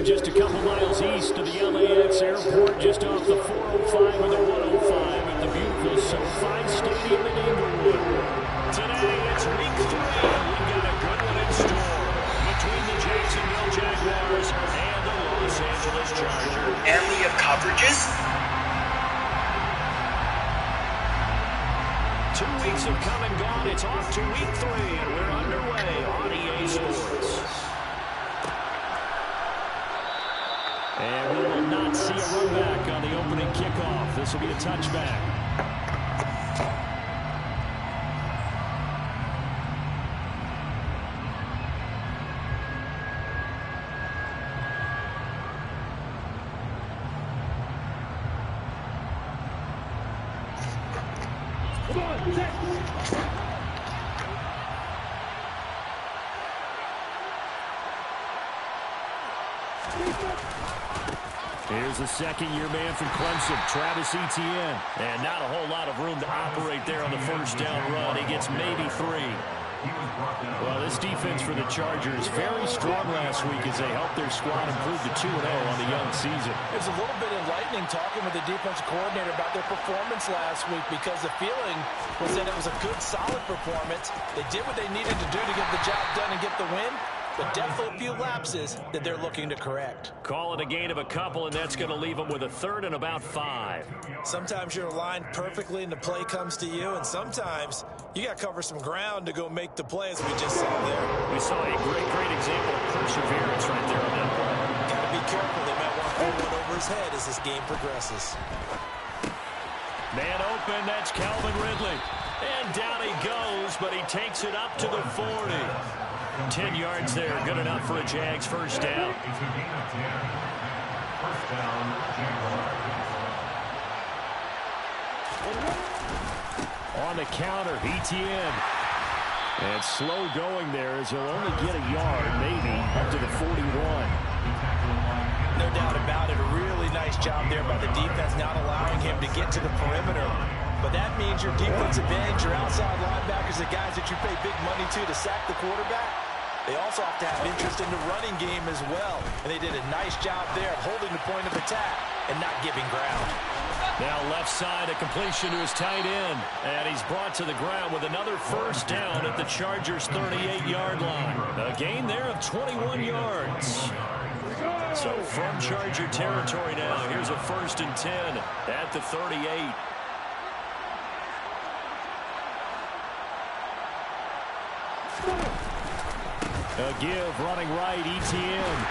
just a couple miles east of the LAX airport, just off the 405 and the 105 at the beautiful SoFi Stadium in Inglewood. Today, it's week 3, and we've got a good one in store between the Jacksonville Jaguars and the Los Angeles Chargers. And we have coverages. 2 weeks have come and gone. It's off to week 3, and we're underway on EA Sports. And we will not see a run back on the opening kickoff. This will be a touchback. Here's a second-year man from Clemson, Travis Etienne. And not a whole lot of room to operate there on the first down run. He gets maybe 3. Well, this defense for the Chargers, very strong last week as they helped their squad improve to 2-0 on the young season. It was a little bit enlightening talking with the defensive coordinator about their performance last week, because the feeling was that it was a good, solid performance. They did what they needed to do to get the job done and get the win. But definitely a few lapses that they're looking to correct. Call it a gain of a couple, and that's going to leave them with a third and about 5. Sometimes you're aligned perfectly and the play comes to you, and sometimes you got to cover some ground to go make the play, as we just saw there. We saw a great example of perseverance right there on that play. Got to be careful. They might want to pull one over his head as this game progresses. Man open, that's Calvin Ridley. And down he goes, but he takes it up to the 40. 10 yards there, good enough for a Jags first down. On the counter, Etienne. And slow going there as he'll only get a yard, maybe, up to the 41. No doubt about it, a really nice job there by the defense, not allowing him to get to the perimeter. But that means your defensive ends, your outside linebackers, the guys that you pay big money to sack the quarterback, they also have to have interest in the running game as well. And they did a nice job there of holding the point of attack and not giving ground. Now left side, a completion to his tight end. And he's brought to the ground with another first down at the Chargers' 38-yard line. A gain there of 21 yards. So from Charger territory now, here's a 1st and 10 at the 38. A give, running right, Etienne.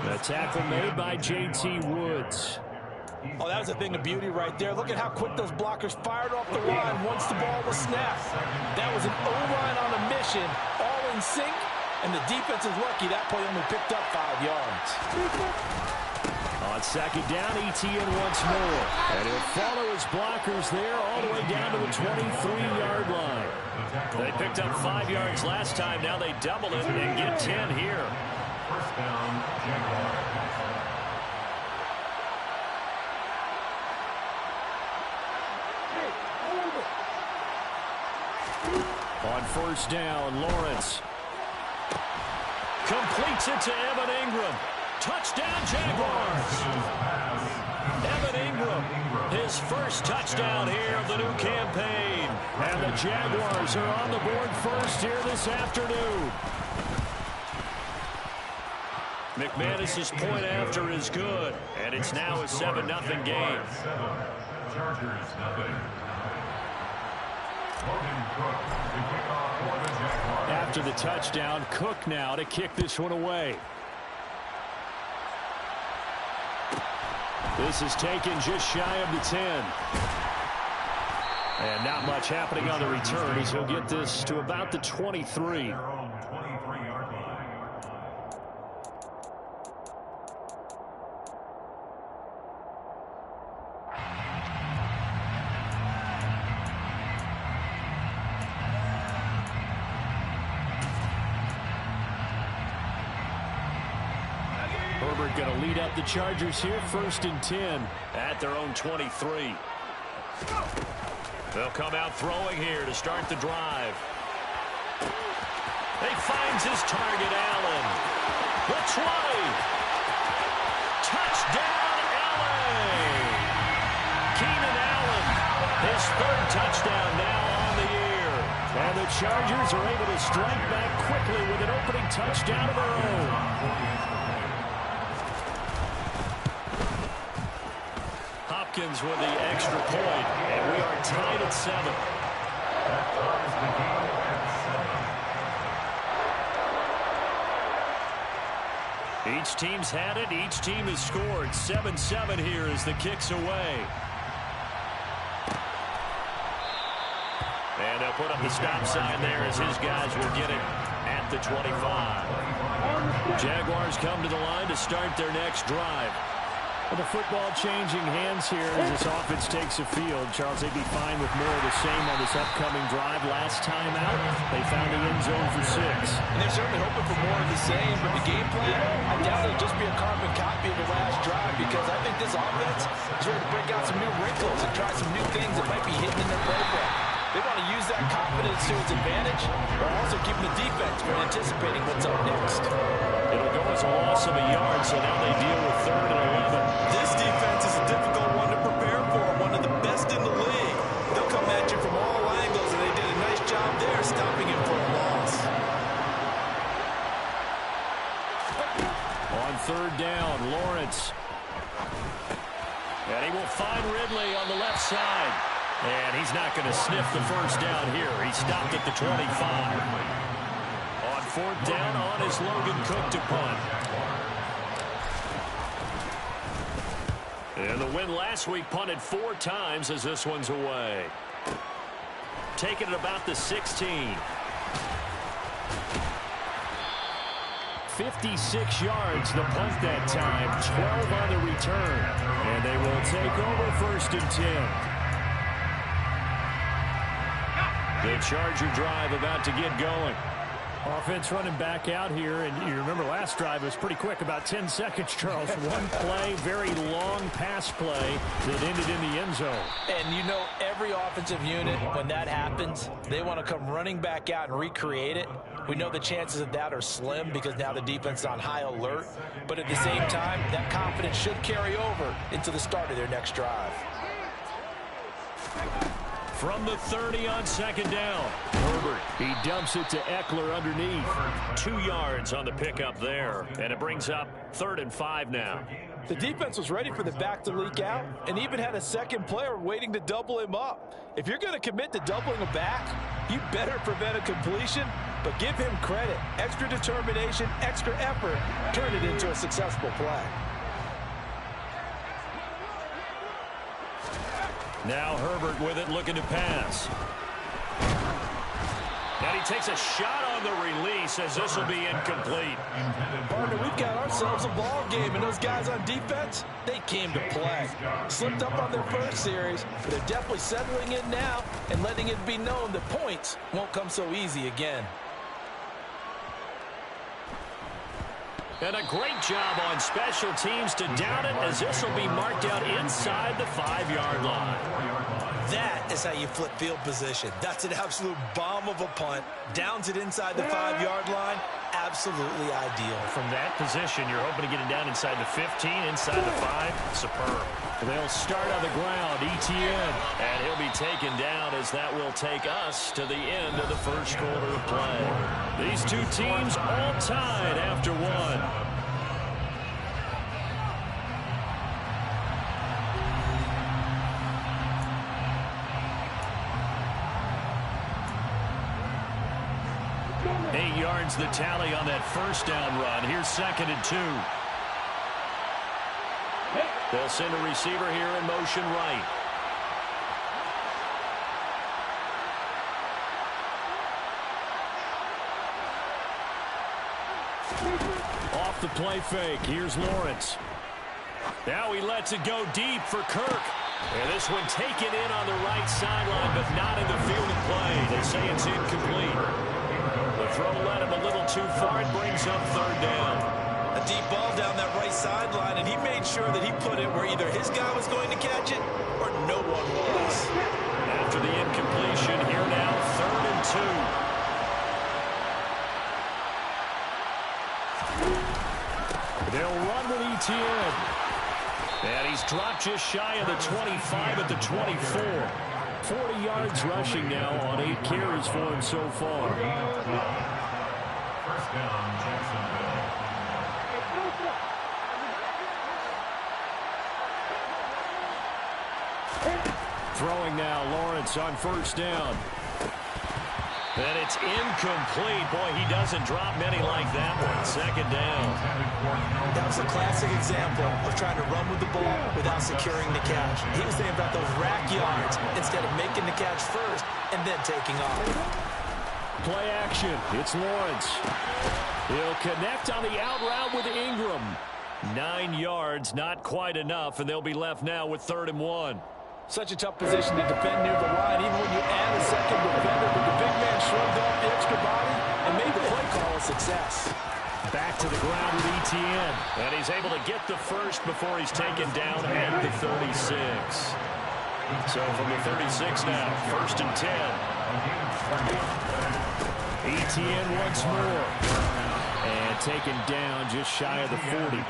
The tackle made by J.T. Woods. Oh, that was a thing of beauty right there. Look at how quick those blockers fired off the line once the ball was snapped. That was an O-line on a mission, all in sync, and the defense is lucky that play only picked up 5 yards. On second down, Etienne once more. And he'll follow his blockers there all the way down to the 23-yard line. They picked up 5 yards last time. Now they double it and get 10 here. First down, Jaguars. On first down, Lawrence completes it to Evan Ingram. Touchdown, Jaguars. Evan Ingram, his first touchdown here of the new campaign. And the Jaguars are on the board first here this afternoon. McManus's point after is good, and it's now a 7-0 game. Chargers, nothing. After the touchdown, Cook now to kick this one away. This is taken just shy of the 10. And not much happening on the return as he'll get this to about the 23. Herbert going to lead up the Chargers here, 1st and 10 at their own 23. They'll come out throwing here to start the drive. He finds his target, Allen. The 20. Touchdown, LA. Keenan Allen, his third touchdown now on the year. And the Chargers are able to strike back quickly with an opening touchdown of their own. Hopkins with the extra point, and we are tied at 7. That ties the game at 7. Each team's had it. Each team has scored. 7-7 here as the kick's away. And they'll put up the stop sign there as his guys will get it at the 25. Jaguars come to the line to start their next drive. Well, the football changing hands here as this offense takes the field. Charles, they'd be fine with more of the same on this upcoming drive. Last time out, they found the end zone for 6. And they're certainly hoping for more of the same, but the game plan, I doubt it'll just be a carbon copy of the last drive, because I think this offense is ready to break out some new wrinkles and try some new things that might be hidden in their playbook. They want to use that confidence to its advantage, while also keeping the defense from anticipating what's up next. It'll go as a loss of a yard, so now they deal with 3rd and 11. This defense is a difficult one to prepare for, one of the best in the league. They'll come at you from all angles, and they did a nice job there stopping him for a loss. On 3rd down, Lawrence. And he will find Ridley on the left side. And he's not going to sniff the first down here. He stopped at the 25. On 4th down, on is Logan Cook to punt. And the win last week punted 4 times as this one's away. Taking it about the 16. 56 yards the punt that time. 12 on the return. And they will take over 1st and 10. The Charger drive about to get going. Offense running back out here, and you remember last drive was pretty quick, about 10 seconds, Charles. One play, very long pass play that ended in the end zone. And you know, every offensive unit, when that happens, they want to come running back out and recreate it. We know the chances of that are slim because now the defense is on high alert. But at the same time, that confidence should carry over into the start of their next drive. From the 30 on 2nd down. Herbert, he dumps it to Eckler underneath. 2 yards on the pickup there. And it brings up 3rd and 5 now. The defense was ready for the back to leak out and even had a second player waiting to double him up. If you're going to commit to doubling a back, you better prevent a completion, but give him credit. Extra determination, extra effort, turn it into a successful play. Now Herbert with it, looking to pass. And he takes a shot on the release as this will be incomplete. Partner, we've got ourselves a ball game, and those guys on defense, they came to play. Slipped up on their first series, but they're definitely settling in now and letting it be known that points won't come so easy again. And a great job on special teams to down it, as this will be marked out inside the 5-yard line. That is how you flip field position. That's an absolute bomb of a punt. Downs it inside the 5-yard line. Absolutely ideal. From that position, you're hoping to get it down inside the 15, inside the 5. Superb. They'll start on the ground, ETN. And he'll be taken down as that will take us to the end of the first quarter of play. These two teams all tied after one. Eight yards the tally on that first down run. Here's 2nd and 2. They'll send a receiver here in motion right. Off the play fake. Here's Lawrence. Now he lets it go deep for Kirk. And this one taken in on the right sideline, but not in the field of play. They say it's incomplete. The throw led him a little too far. It brings up 3rd down. A deep ball down that right sideline, and he made sure that he put it where either his guy was going to catch it or no one was. After the incompletion, here now, 3rd and 2. They'll run with Etienne. And he's dropped just shy of the 25 at the 24. 40 yards rushing now on 8 carries for him so far. First down, Jacksonville. Throwing now, Lawrence on first down. And it's incomplete. Boy, he doesn't drop many like that one. Second down. That was a classic example of trying to run with the ball without securing the catch. He was thinking about those rack yards instead of making the catch first and then taking off. Play action. It's Lawrence. He'll connect on the out route with Ingram. 9 yards, not quite enough, and they'll be left now with 3rd and 1. Such a tough position to defend near the line, even when you add a second defender. But the big man shrugged off the extra body and made the play call a success. Back to the ground with Etienne. And he's able to get the first before he's taken down at the 36. So from the 36 now, 1st and 10. Etienne once more. And taken down just shy of the 40.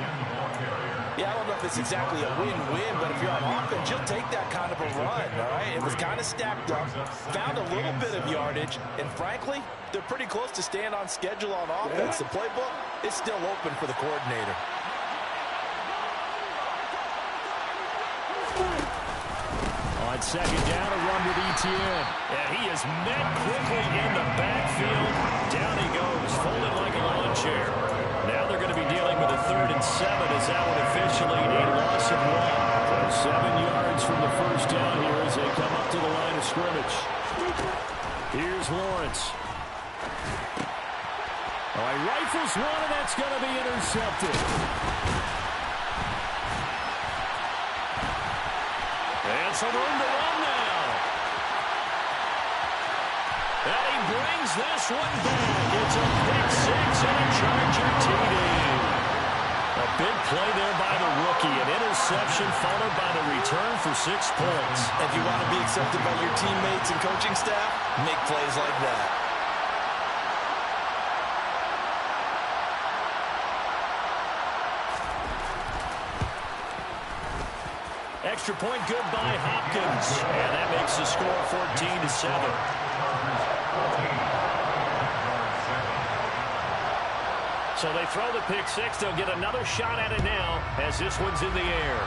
Yeah, I don't know if it's exactly a win-win, but if you're on offense, you'll take that kind of a run, all right? It was kind of stacked up, found a little bit of yardage, and frankly, they're pretty close to staying on schedule on offense. The playbook is still open for the coordinator. On second down, a run with Etienne. And he is met quickly in the backfield. Down he goes, folded like a lawn chair. Now they're going to be dealing with a 3rd and 7 as that one officially a loss of 1. So 7 yards from the first down here as they come up to the line of scrimmage. Here's Lawrence. All right, rifles one, and that's going to be intercepted. And some room to run now. And he brings this one back. It's a pick 6 and a Charger TD. A big play there by the rookie. An interception followed by the return for 6 points. If you want to be accepted by your teammates and coaching staff, make plays like that. Extra point good by Hopkins. And that makes the score 14-7. So they throw the pick 6. They'll get another shot at it now as this one's in the air.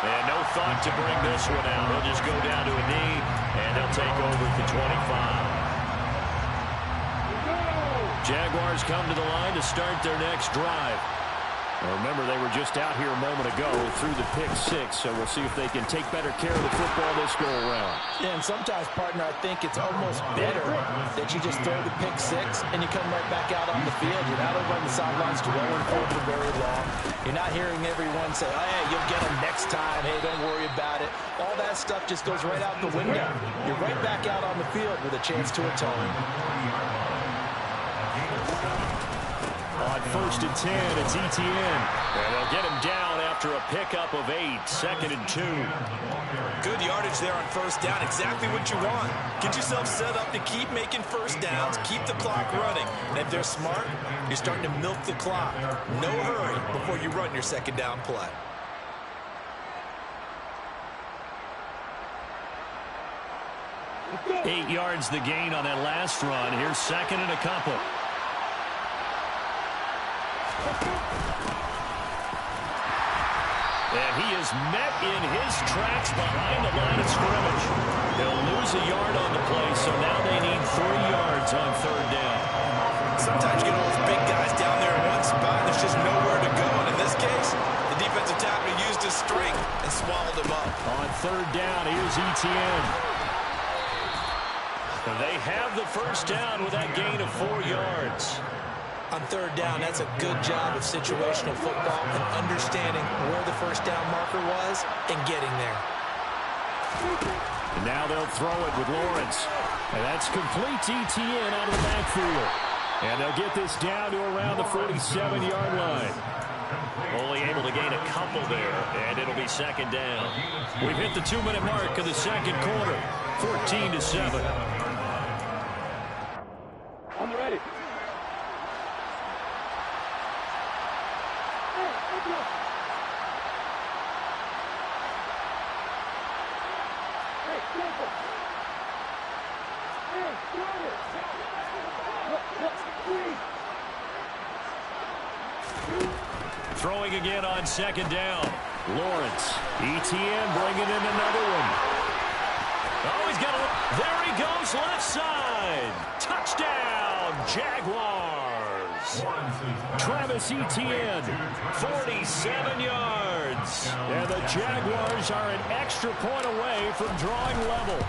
And no thought to bring this one out. He'll just go down to a knee, and they'll take over at the 25. Jaguars come to the line to start their next drive. Now remember, they were just out here a moment ago through the pick 6, so we'll see if they can take better care of the football this go-around. Yeah, and sometimes, partner, I think it's almost better that you just throw the pick 6 and you come right back out on the field. You're not over on the sidelines dwelling for very long. You're not hearing everyone say, oh, hey, you'll get them next time. Hey, don't worry about it. All that stuff just goes right out the window. You're right back out on the field with a chance to atone. On 1st and 10, it's Etienne. And they'll get him down after a pickup of 8, 2nd and 2. Good yardage there on first down, exactly what you want. Get yourself set up to keep making first downs, keep the clock running. And if they're smart, you're starting to milk the clock. No hurry before you run your second down play. Eight yards the gain on that last run. Here's 2nd and a couple. And he is met in his tracks behind the line of scrimmage. They'll lose a yard on the play, so now they need 3 yards on 3rd down. Sometimes you get all those big guys down there in one spot, and there's just nowhere to go. And in this case, the defensive tackle used his strength and swallowed him up. On 3rd down, here's Etienne. They have the first down with that gain of 4 yards. On 3rd down, that's a good job of situational football and understanding where the first down marker was and getting there. And now they'll throw it with Lawrence. And that's complete to Etienne out of the backfield. And they'll get this down to around the 47-yard line. Only able to gain a couple there, and it'll be 2nd down. We've hit the 2-minute mark of the 2nd quarter, 14-7. I'm ready. Throwing again on second down. Lawrence. ETN bringing in another one. Oh, he's got a... There he goes, left side. Touchdown, Jaguars. Travis Etienne, 47 yards. And the Jaguars are an extra point away from drawing level.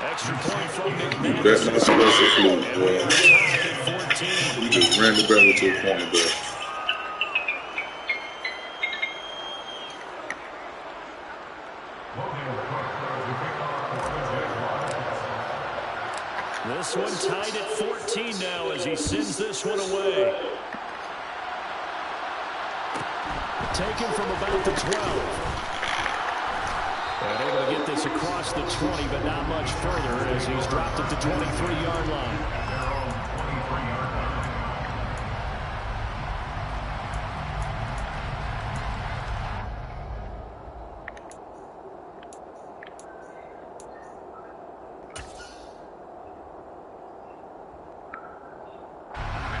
Extra point from McMahon. That's not special food, boy. You just ran the battle to a point there. This one tied at 14 now as he sends this one away. Taken from about the 12. And able to get this across the 20, but not much further as he's dropped at the 23-yard line.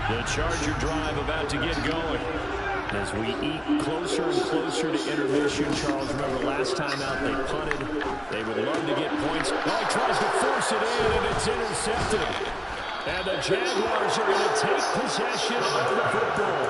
The Charger drive about to get going. As we eat closer and closer to intermission, Charles, remember last time out they punted. They would love to get points. Oh, he tries to force it in, and it's intercepted. And the Jaguars are going to take possession of the football.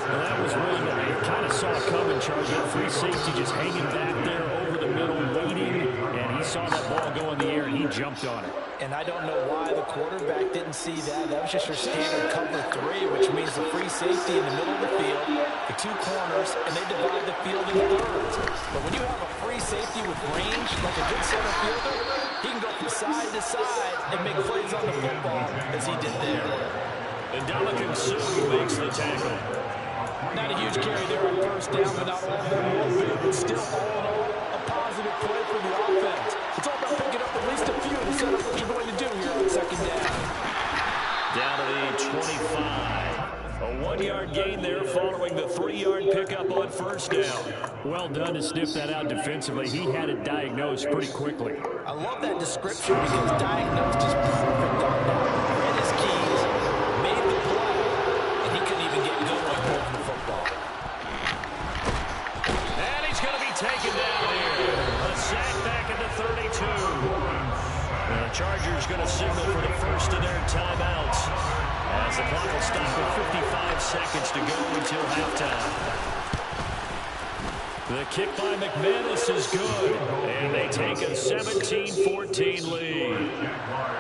And that was one that you kind of saw coming, Charles. That free safety just hanging back there over the middle, waiting. And he saw that ball go in the air, and he jumped on it. And I don't know why the quarterback didn't see that. That was just your standard cover 3, which means the free safety in the middle of the field, the two corners, and they divide the field into thirds. But when you have a free safety with range, like a good center fielder, he can go from side to side and make plays on the football as he did there. And Dominican Sue makes the tackle. Not a huge carry there on first down, but not all of them will be. But still, all in all, a positive play for the offense. It's all about picking up at least a few to set up what you're going to do here on second down. Down to the 25. A 1-yard gain there following the 3-yard pickup on first down. Well done to sniff that out defensively. He had it diagnosed pretty quickly. I love that description because diagnosed is perfect on that. Read his keys, made the play, and he couldn't even get going over the football. And he's going to be taken down here. A sack back at the 32. And the Chargers going to signal for the first of their timeouts as the clock will stop with 55 seconds to go until halftime. The kick by McManus is good, and they take a 17-14 lead.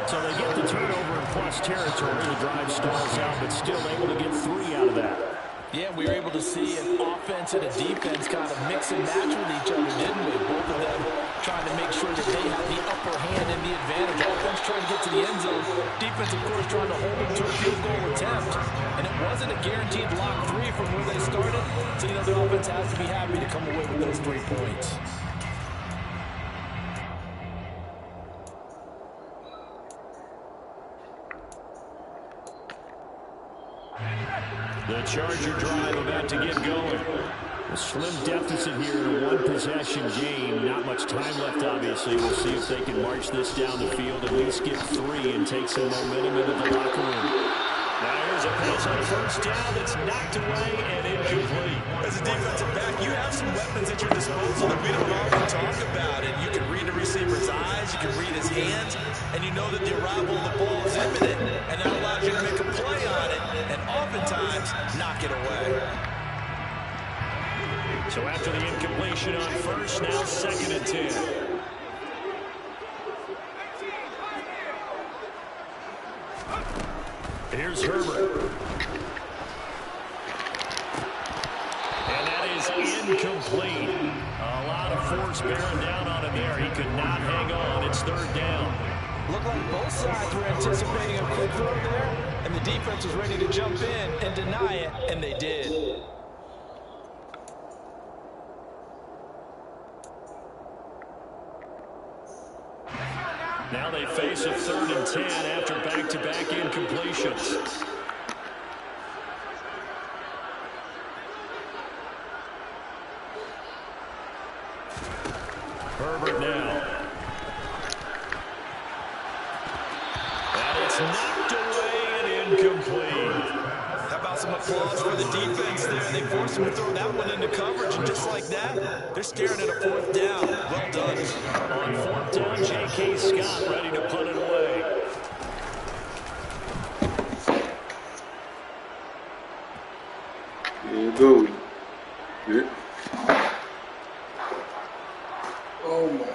So they get the turnover in plus territory. The drive stalls out, but still able to get 3 out of that. Yeah, we were able to see an offense and a defense kind of mix and match with each other, didn't we? Both of them trying to make sure that they have the upper hand and the advantage. Offense trying to get to the end zone. Defense, of course, trying to hold them to a field goal attempt. And it wasn't a guaranteed block 3 from where they started. So, you know, the offense has to be happy to come away with those 3 points. The Charger drive about to get going. A slim deficit here in a one-possession game. Not much time left, obviously. We'll see if they can march this down the field, at least get 3 and take some momentum into the locker room. Now here's a pass on first down that's knocked away and incomplete. As a defensive back, you have some weapons at your disposal that we don't often talk about. And you can read a receiver's eyes, you can read his hands, and you know that the arrival of the ball is imminent. And that allows you to make a play on it and oftentimes knock it away. So after the incompletion on first, now 2nd and 10. Here's Herbert. And that is incomplete. A lot of force bearing down on him there. He could not hang on. It's 3rd down. Looked like both sides were anticipating a quick throw there, and the defense was ready to jump in and deny it, and they did. Now they face a 3rd and 10 after back-to-back incompletions. Herbert now. knocked away and incomplete. How about some applause for the defense there? They forced him to throw that one into coverage, and just like that, they're staring at a fourth down. Well done. On fourth down, J.K. Scott ready to punt it away. There you go. Good. Oh my God.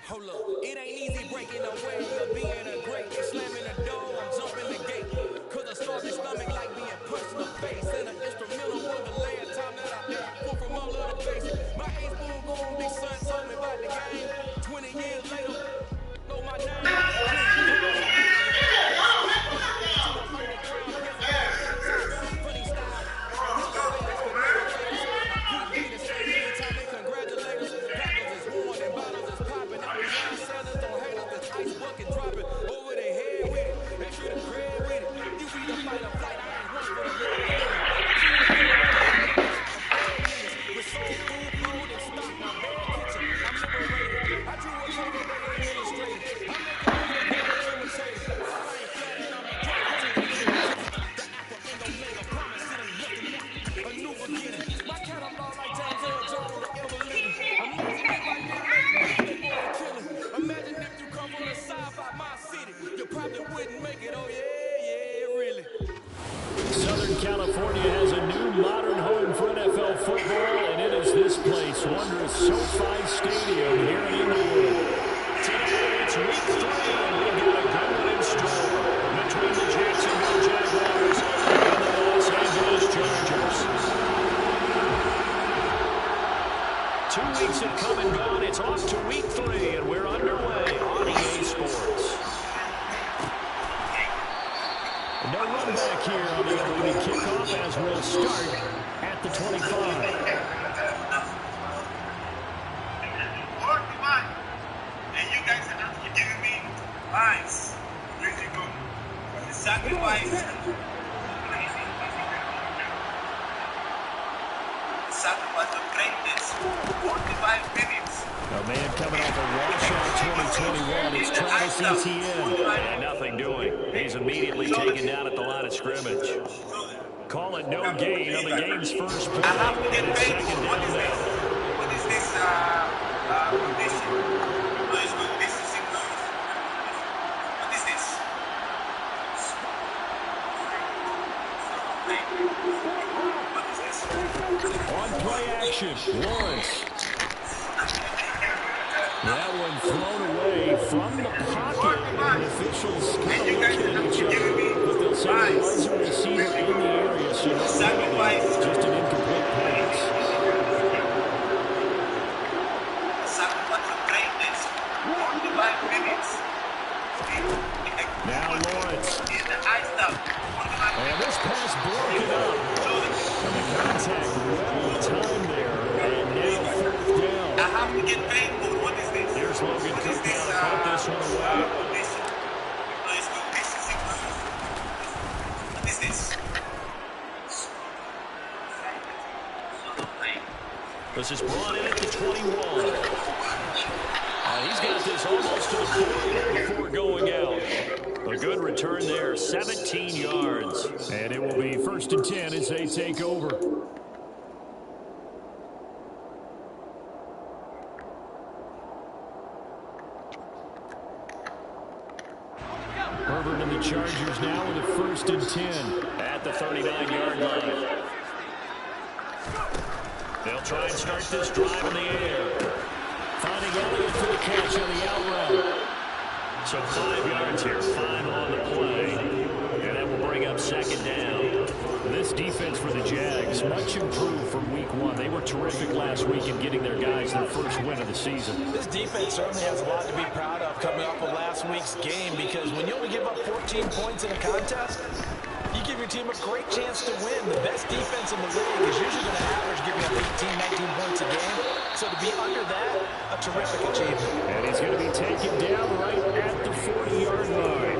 Hold up, it ain't easy breaking away or being a great. Slamming the door, I'm jumping the gate. Cause I started stomach like being punched in the face. And an instrumental was the last time that I did. Pull from all of the face. My ace boom boom, big son told me about the game. 20 years later, know my name. Funny style. Anytime they congratulate us, battles is won and bottles is popping. I'm beyond sellers, don't hate us, this ice bucket dropping over their head with it. Make sure the crib with it. You either fight or flight, I ain't one for the little niggas. With soul food, food, and stock, my bad kitchen. I'm liberated. I drew a paper that ain't illustrated. I'm making money that ain't imitated. I ain't flat and I'm addicted to it. The apple and omega, promise it ain't nothing. A new beginning. My catalog like James Earl Jones, the ever living. Amazing. this wondrous SoFi Stadium here in Inglewood. Today, it's week 3, and we've got a good one in store between the Jacksonville Jaguars and the Los Angeles Chargers. 2 weeks have come and gone. It's off to week 3, and we're underway on EA Sports. No run back here on the opening kickoff as we'll start at the 25. And you guys are not giving me lines. Where you go? The sacrifice. Sacrifice of greatness. 45 minutes. A man coming off a washout 2021. It's Travis Etienne. And nothing doing. He's immediately taken down at the line of scrimmage. Call it no gain on the game's first play. I have to get And it's paid. second What down is this? now. What is this condition? No, it's good. This is in good. What is this? What is this? On play action, Lawrence. That one thrown away from the pocket. And the officials kind of looking at each other. But they'll say there was a receiver in the area, so no penalty. Just an incomplete pass. Sacrifice of greatness. 45 minutes. Now Lawrence. In the high stuff. 45 And this pass broken up. And the contact well timed there. And now fourth down. I have to get paid for what is this? Here's Logan Cook now to put this one away. What is this? This is brought in at the 21. He's got this almost to the 40 before going out. A good return there, 17 yards. And it will be 1st and 10 as they take over. Herbert and the Chargers now with a 1st and 10. At the 39-yard line. They'll try and start this drive in the air. Finding Elliott for the catch on the out route. So 5 yards here, 5 on the play. And that will bring up second down. This defense for the Jags, much improved from week 1. They were terrific last week in getting their guys their first win of the season. This defense certainly has a lot to be proud of coming off of last week's game, because when you only give up 14 points in a contest, you give your team a great chance to win. The best defense in the league is usually going to average giving up 18, 19 points a game. So to be under that, a terrific achievement. And he's going to be taken down right at the 40-yard line.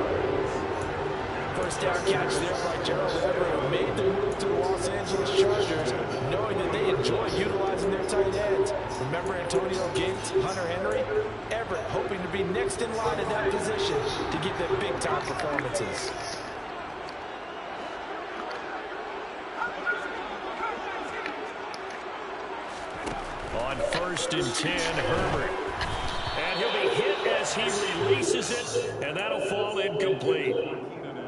First down catch there by Gerald Everett, who made the move to the Los Angeles Chargers, knowing that they enjoy utilizing their tight ends. Remember Antonio Gates, Hunter Henry? Everett hoping to be next in line at that position to give them big-time performances. On 1st and 10, Herbert. And he'll be hit as he releases it, and that'll fall incomplete.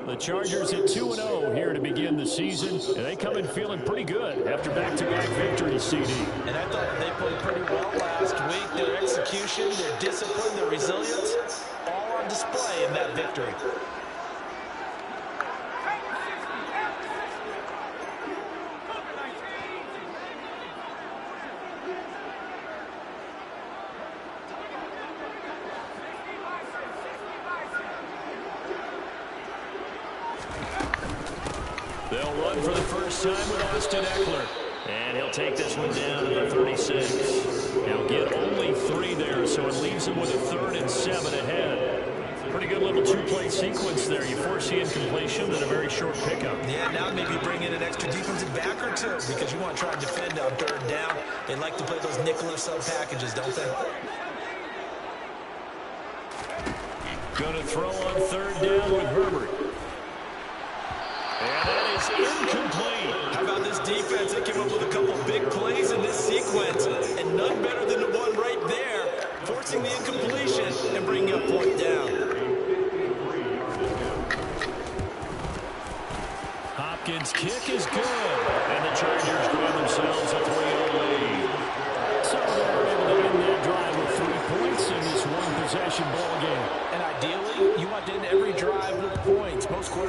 The Chargers at 2-0 here to begin the season, and they come in feeling pretty good after back-to-back victories, CD. And I thought they played pretty well last week. Their execution, their discipline, their resilience, all on display in that victory. They'll run for the first time with Austin Eckler. And he'll take this one down to the 36. He'll get only 3 there, so it leaves him with a 3rd and 7 ahead. Pretty good little 2-play sequence there. You force the incompletion, then a very short pickup. Yeah, now maybe bring in an extra defensive back or two, because you want to try and defend on 3rd down. They like to play those nickel or sub packages, don't they? Going to throw on 3rd down with Herbert. And that is incomplete. How about this defense? They came up with a couple big plays in this sequence, and none better than the one right there, forcing the incompletion and bringing up 4th down. Hopkins' kick is good, and the Chargers grab themselves a 3-0 lead. So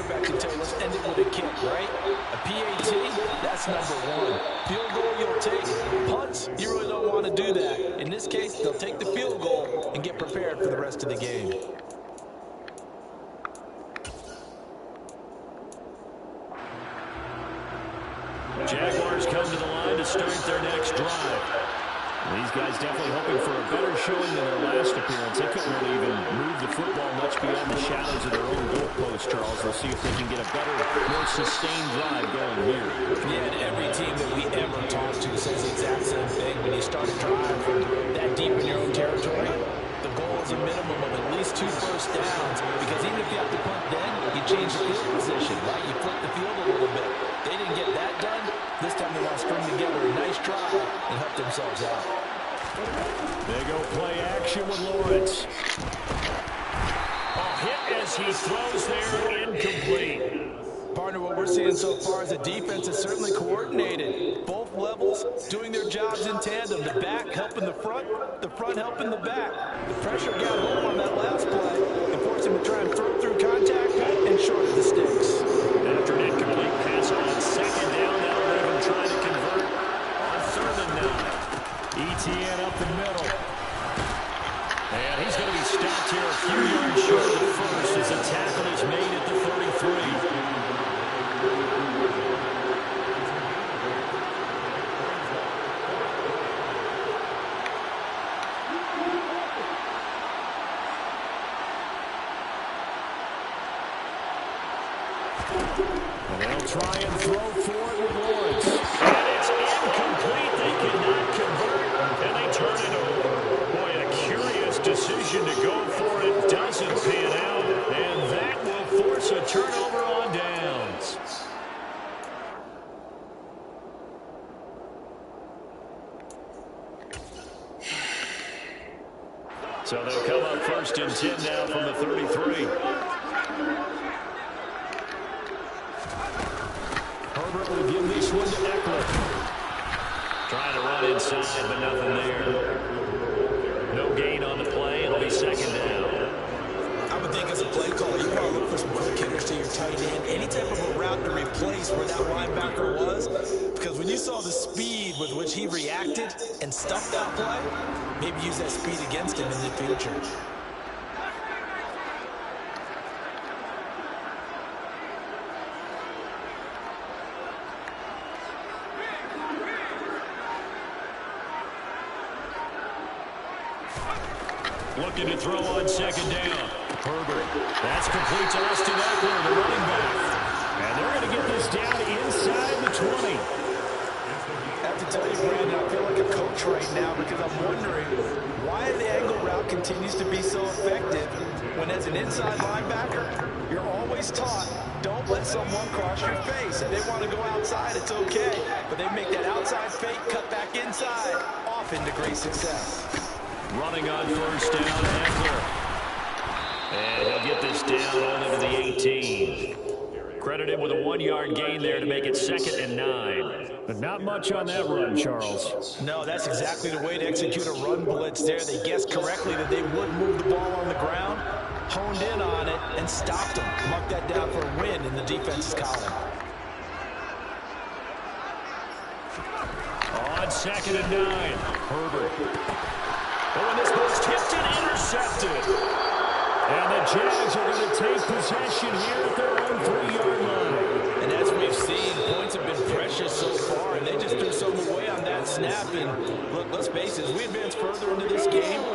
quarterback can tell you, let's end it with a kick, right? A PAT, that's number one. Field goal you'll take. Punts, you really don't want to do that. In this case, they'll take the field goal and get prepared for the rest of the game. Jaguars come to the line to start their next drive. These guys definitely hoping for a better showing than their last appearance. They couldn't really even move the football much beyond the shadows of their own goalpost, Charles. We'll see if they can get a better, more sustained drive going here. Yeah, and every team that we ever talk to says the exact same thing. When you start a drive from that deep in your own territory, the goal is a minimum of at least 2 first downs. Because even if you have to punt then, you change the field position, right? You flip the field a little bit. They didn't get that done. This time they want to string together a nice drive and help themselves out. They go play action with Lawrence. A hit as he throws there, incomplete. Partner, what we're seeing so far is the defense is certainly coordinated. Both levels doing their jobs in tandem. The back helping the front helping the back. The pressure got home on that last play and forced him to try and throw through contact and short of the sticks. After an incomplete pass on second down, that'll leave him trying to convert on 3rd and 9. ETN up the middle. And he's going to be stopped here a few yards short of the first as the tackle is made at the 33. And they'll try and throw for it with Lawrence. And it's incomplete. They cannot convert, and they turn it over. Boy, a curious decision to go for it. Doesn't pan out, and that will force a turnover on downs. So they'll come up 1st and 10 now from the 33. Herbert will give this one to Eckler. Trying to run inside, but nothing there. No gain on the play. It'll be 2nd down. I would think as a play caller, you want to look for some quick hitters to your tight end. Any type of a route to replace where that linebacker was. Because when you saw the speed with which he reacted and stuffed that play, maybe use that speed against him in the future. Looking to throw on 2nd down. Herbert. That's complete to Austin Eckler, the running back. And they're going to get this down inside the 20. I have to tell you, Brandon, I feel like a coach right now because I'm wondering why the angle route continues to be so effective when as an inside linebacker, you're always taught, don't let someone cross your face. If they want to go outside, it's okay. But they make that outside fake, cut back inside, off into great success. Running on 1st down, Eckler. And he'll get this down on into the 18. Credited with a 1-yard gain there to make it 2nd and 9. But not much on that run, Charles. No, that's exactly the way to execute a run blitz there. They guessed correctly that they would move the ball on the ground, honed in on it, and stopped them. Mark that down for a win in the defense's column. On 2nd and 9, Herbert. Oh, and this ball's tipped and intercepted. And the Jags are going to take possession here at their own 3-yard line. And as we've seen, points have been precious so far, and they just threw some away on that snap. And look, let's face it, as we advance further into this game,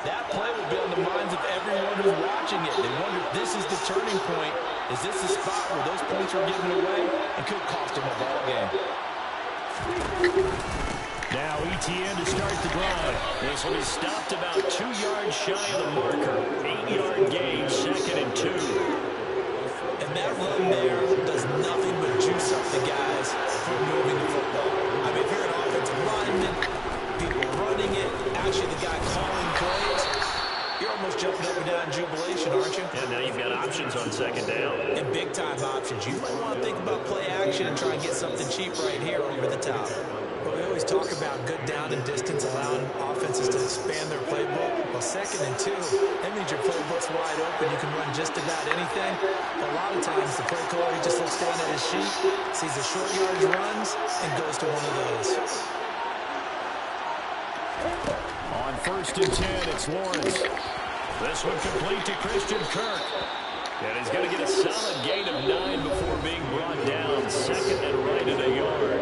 that play will be on the minds of everyone who's watching it. They wonder if this is the turning point. Is this the spot where those points were given away and could cost them a ball game? Now ETN to start the drive. This will be stopped about 2 yards shy of the marker. 8-yard gain, 2nd and 2. And that run there does nothing but juice up the guys from moving the football. I mean, if you're an offensive lineman, people running it, actually the guy calling plays, you're almost jumping up and down in jubilation, aren't you? And now you've got options on 2nd down. And big-time options. You might want to think about play action and try and get something cheap right here over the top. Well, we always talk about good down and distance, allowing offenses to expand their playbook. Well, 2nd and 2, that means your playbook's wide open. You can run just about anything. A lot of times, the play caller, he just looks down at his sheet, sees the short yardage runs, and goes to one of those. On 1st and 10, it's Lawrence. This one complete to Christian Kirk. And he's going to get a solid gain of 9 before being brought down. 2nd and right at a yard.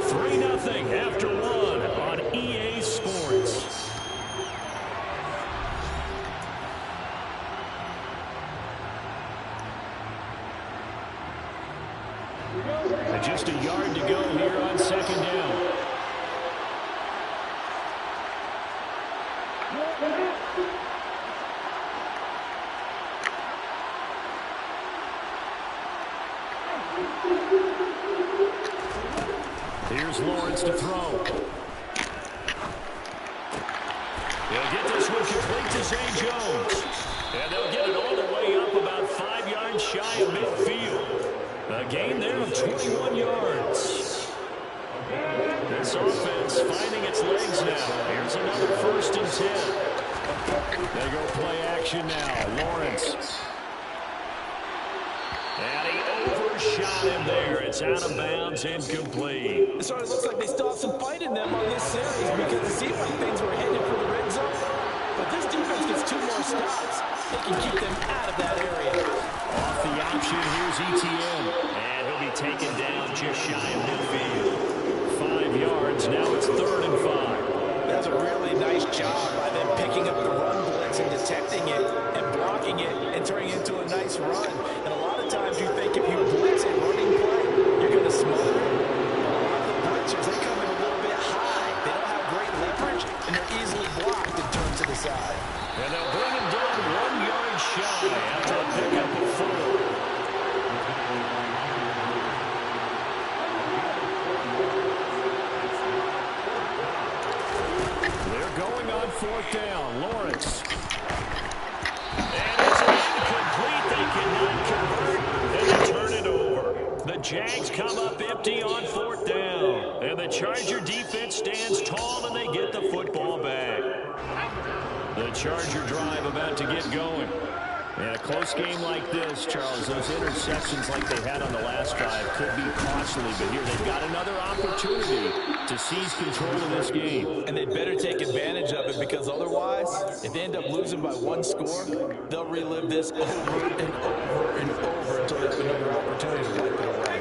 3-0 after 1 on EA Sports. And just a yard to go here on 2nd down. Here's Lawrence to throw. He'll get this one complete to Zay Jones. And they'll get it all the way up about 5 yards shy of midfield. A gain there of 21 yards. This offense finding its legs now. Here's another 1st and 10. They go play action now. Lawrence. And he overshot him there. It's out of bounds, incomplete. It sort of looks like they still have some fight in them on this series because it seemed like things were headed for the red zone. But this defense gets 2 more stops. They can keep them out of that area. Off the option, here's ETN. And he'll be taken down just shy of midfield. 5 yards, now it's 3rd and 5. That's a really nice job by them picking up the run blitz and detecting it and blocking it and turning it into a nice run. And a lot of times you think if you blitz a running play, you're going to smother it. A lot of the blitzers, they come in a little bit high. They don't have great leverage, and they're easily blocked and turned to the side. And they'll bring him down 1 yard shy after a pickup of 4. They're going on 4th down. Lawrence. And it's incomplete. They cannot convert. And they turn it over. The Jags come up empty on 4th down. And the Charger defense stands tall, and they get the football back. The Charger drive about to get going. And a close game like this, Charles, those interceptions like they had on the last drive could be costly. But here they've got another opportunity to seize control of this game. And they'd better take advantage of it because otherwise, if they end up losing by 1 score, they'll relive this over and over and over until they have another opportunity to wipe it away.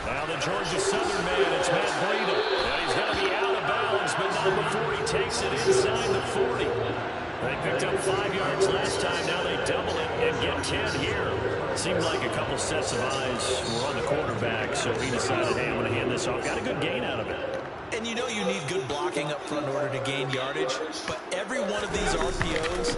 Now the Georgia Southern man, it's Matt Breida. And he's going to be out of bounds, but not before he takes it inside the 40. They picked up 5 yards last time. Now they double it and get 10 here. Seemed like a couple sets of eyes were on the quarterback, so he decided, hey, I'm going to hand this off. Got a good gain out of it. And you know you need good blocking up front in order to gain yardage, but every one of these RPOs,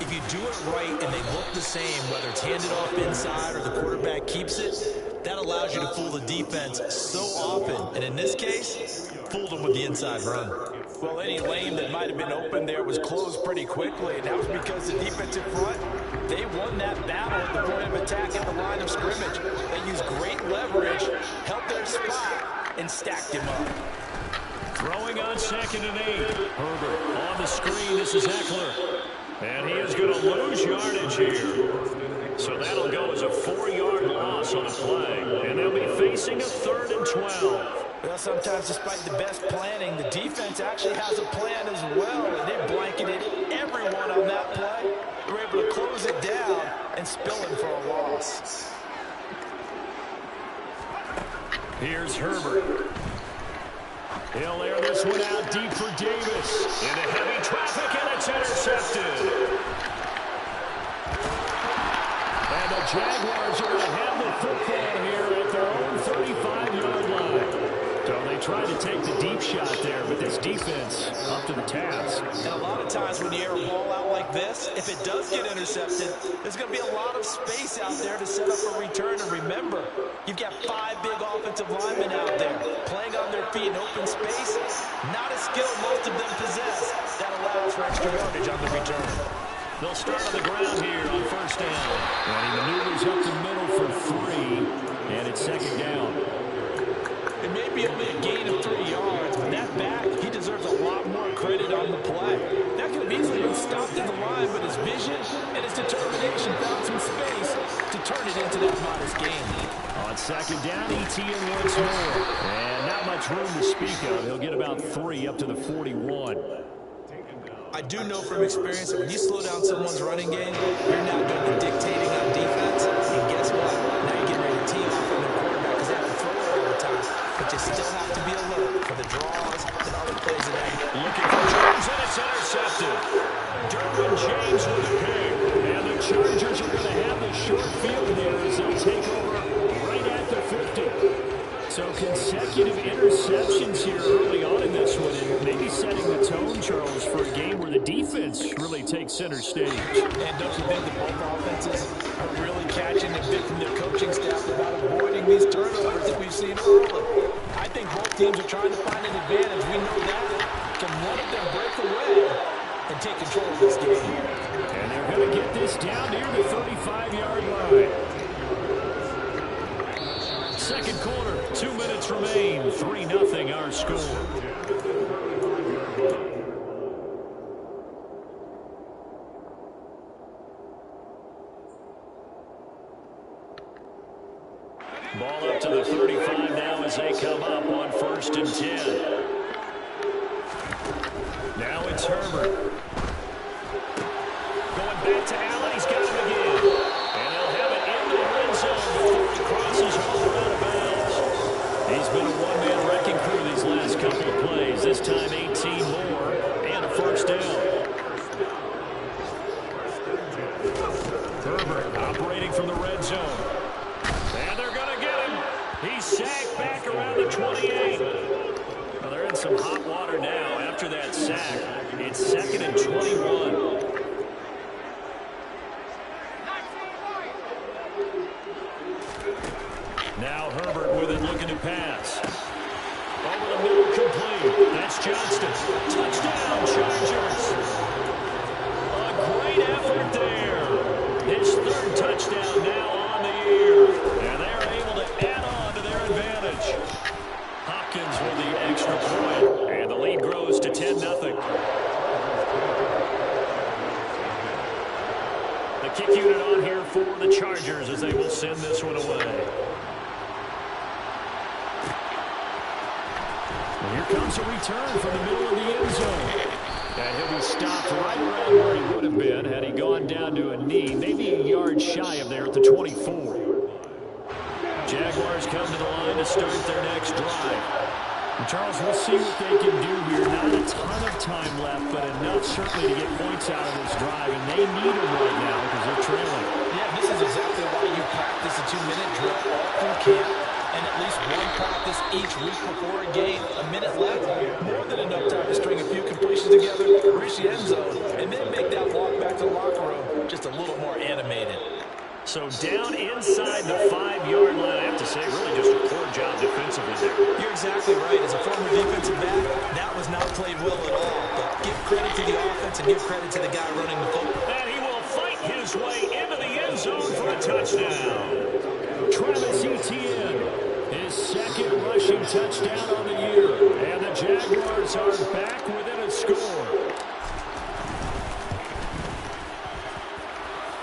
if you do it right and they look the same, whether it's handed off inside or the quarterback keeps it, that allows you to fool the defense so often. And in this case, fooled them with the inside run. Well, any lane that might have been open there was closed pretty quickly, and that was because the defensive front, they won that battle at the point of attack at the line of scrimmage. They used great leverage, held their spot, and stacked him up. Throwing on 2nd and 8. Herbert on the screen. This is Eckler. And he is going to lose yardage here. So that'll go as a 4-yard loss on a play. And they'll be facing a 3rd and 12. Well, sometimes despite the best planning, the defense actually has a plan as well. And they blanketed everyone on that play. They were able to close it down and spill it for a loss. Here's Herbert. He'll air this one out deep for Davis. Into heavy traffic, and it's intercepted. And the Jaguars are going to have the football here at their own 35-yard line. So they tried to take the deep shot there, but this defense up to the task. And a lot of times when you air a ball out like this, if it does get intercepted, there's going to be a lot of space out there to set up a return. And remember, you've got 5 big offensive linemen out there playing on their feet in open space. Not a skill most of them possess. That allows for extra yardage on the return. They'll start on the ground here on first down. And he maneuvers up the middle for 3, and it's second down. It may be only a gain of 3 yards, but that back, he deserves a lot more credit on the play. That could have easily been stopped at the line, but his vision and his determination found some space to turn it into that modest gain. On second down, ETN once more. And not much room to speak of. He'll get about 3 up to the 41. I do know from experience that when you slow down someone's running game, you're now doing the dictating on defense. And guess what? Now you're getting ready to tee off on the quarterback because they have to throw it all the time. But you still have to be alert for the draws and other plays of that. Looking for James, and it's intercepted. Derwin James with a pick. And the Chargers are going to have the short field here as they'll take over right at the 50. So consecutive interceptions here early on in this one, and maybe setting the tone, Charles, for a game where the defense really takes center stage. And don't you think that both offenses are really catching the bit from their coaching staff about avoiding these turnovers that we've seen early? I think both teams are trying to find an advantage. We know that. Can one of them break away and take control of this game? And they're going to get this down near the 35-yard line. Second quarter, 2 minutes remain, 3-0 our score. Ball up to the 35 now as they come up on 1st and 10. Now it's Herbert. Going back to Allen. He's got him again. And they'll have it in the red zone before he crosses over out of bounds. He's been a one-man wrecking crew these last couple of plays. This time 18 more and a first down. Herbert operating from the red zone. And they're going to get him. He's sacked back around the 28. Well, they're in some hot water now after that sack. It's 2nd and 21. Now Herbert with it, looking to pass. Over the middle, complete. That's Johnston. Touchdown, Chargers. A great effort there. His 3rd touchdown now on the year. And they're able to add on to their advantage. Hopkins with the extra point. And the lead grows to 10-0. The kick unit on here for the Chargers as they will send this one away. And here comes a return from the middle of the end zone. And he'll be stopped right around where he would have been had he gone down to a knee, maybe a yard shy of there at the 24. Jaguars come to the line to start their next drive. And Charles, we'll see what they can do here. Not a ton of time left, but enough certainly to get points out of this drive. And they need them right now because they're trailing. Yeah, this is exactly why you practice a 2-minute drill all through camp and at least one practice each week before a game. A minute left, more than enough time to string a few completions together, reach the end zone, and then make that walk back to the locker room just a little more animated. So down inside the 5-yard line, I have to say, really just a poor job defensively there. You're exactly right. As a former defensive back, that was not played well at all. But give credit to the offense and give credit to the guy running the football. And he will fight his way into the end zone for a touchdown. Travis Etienne, his 2nd rushing touchdown on the year. And the Jaguars are back within a score.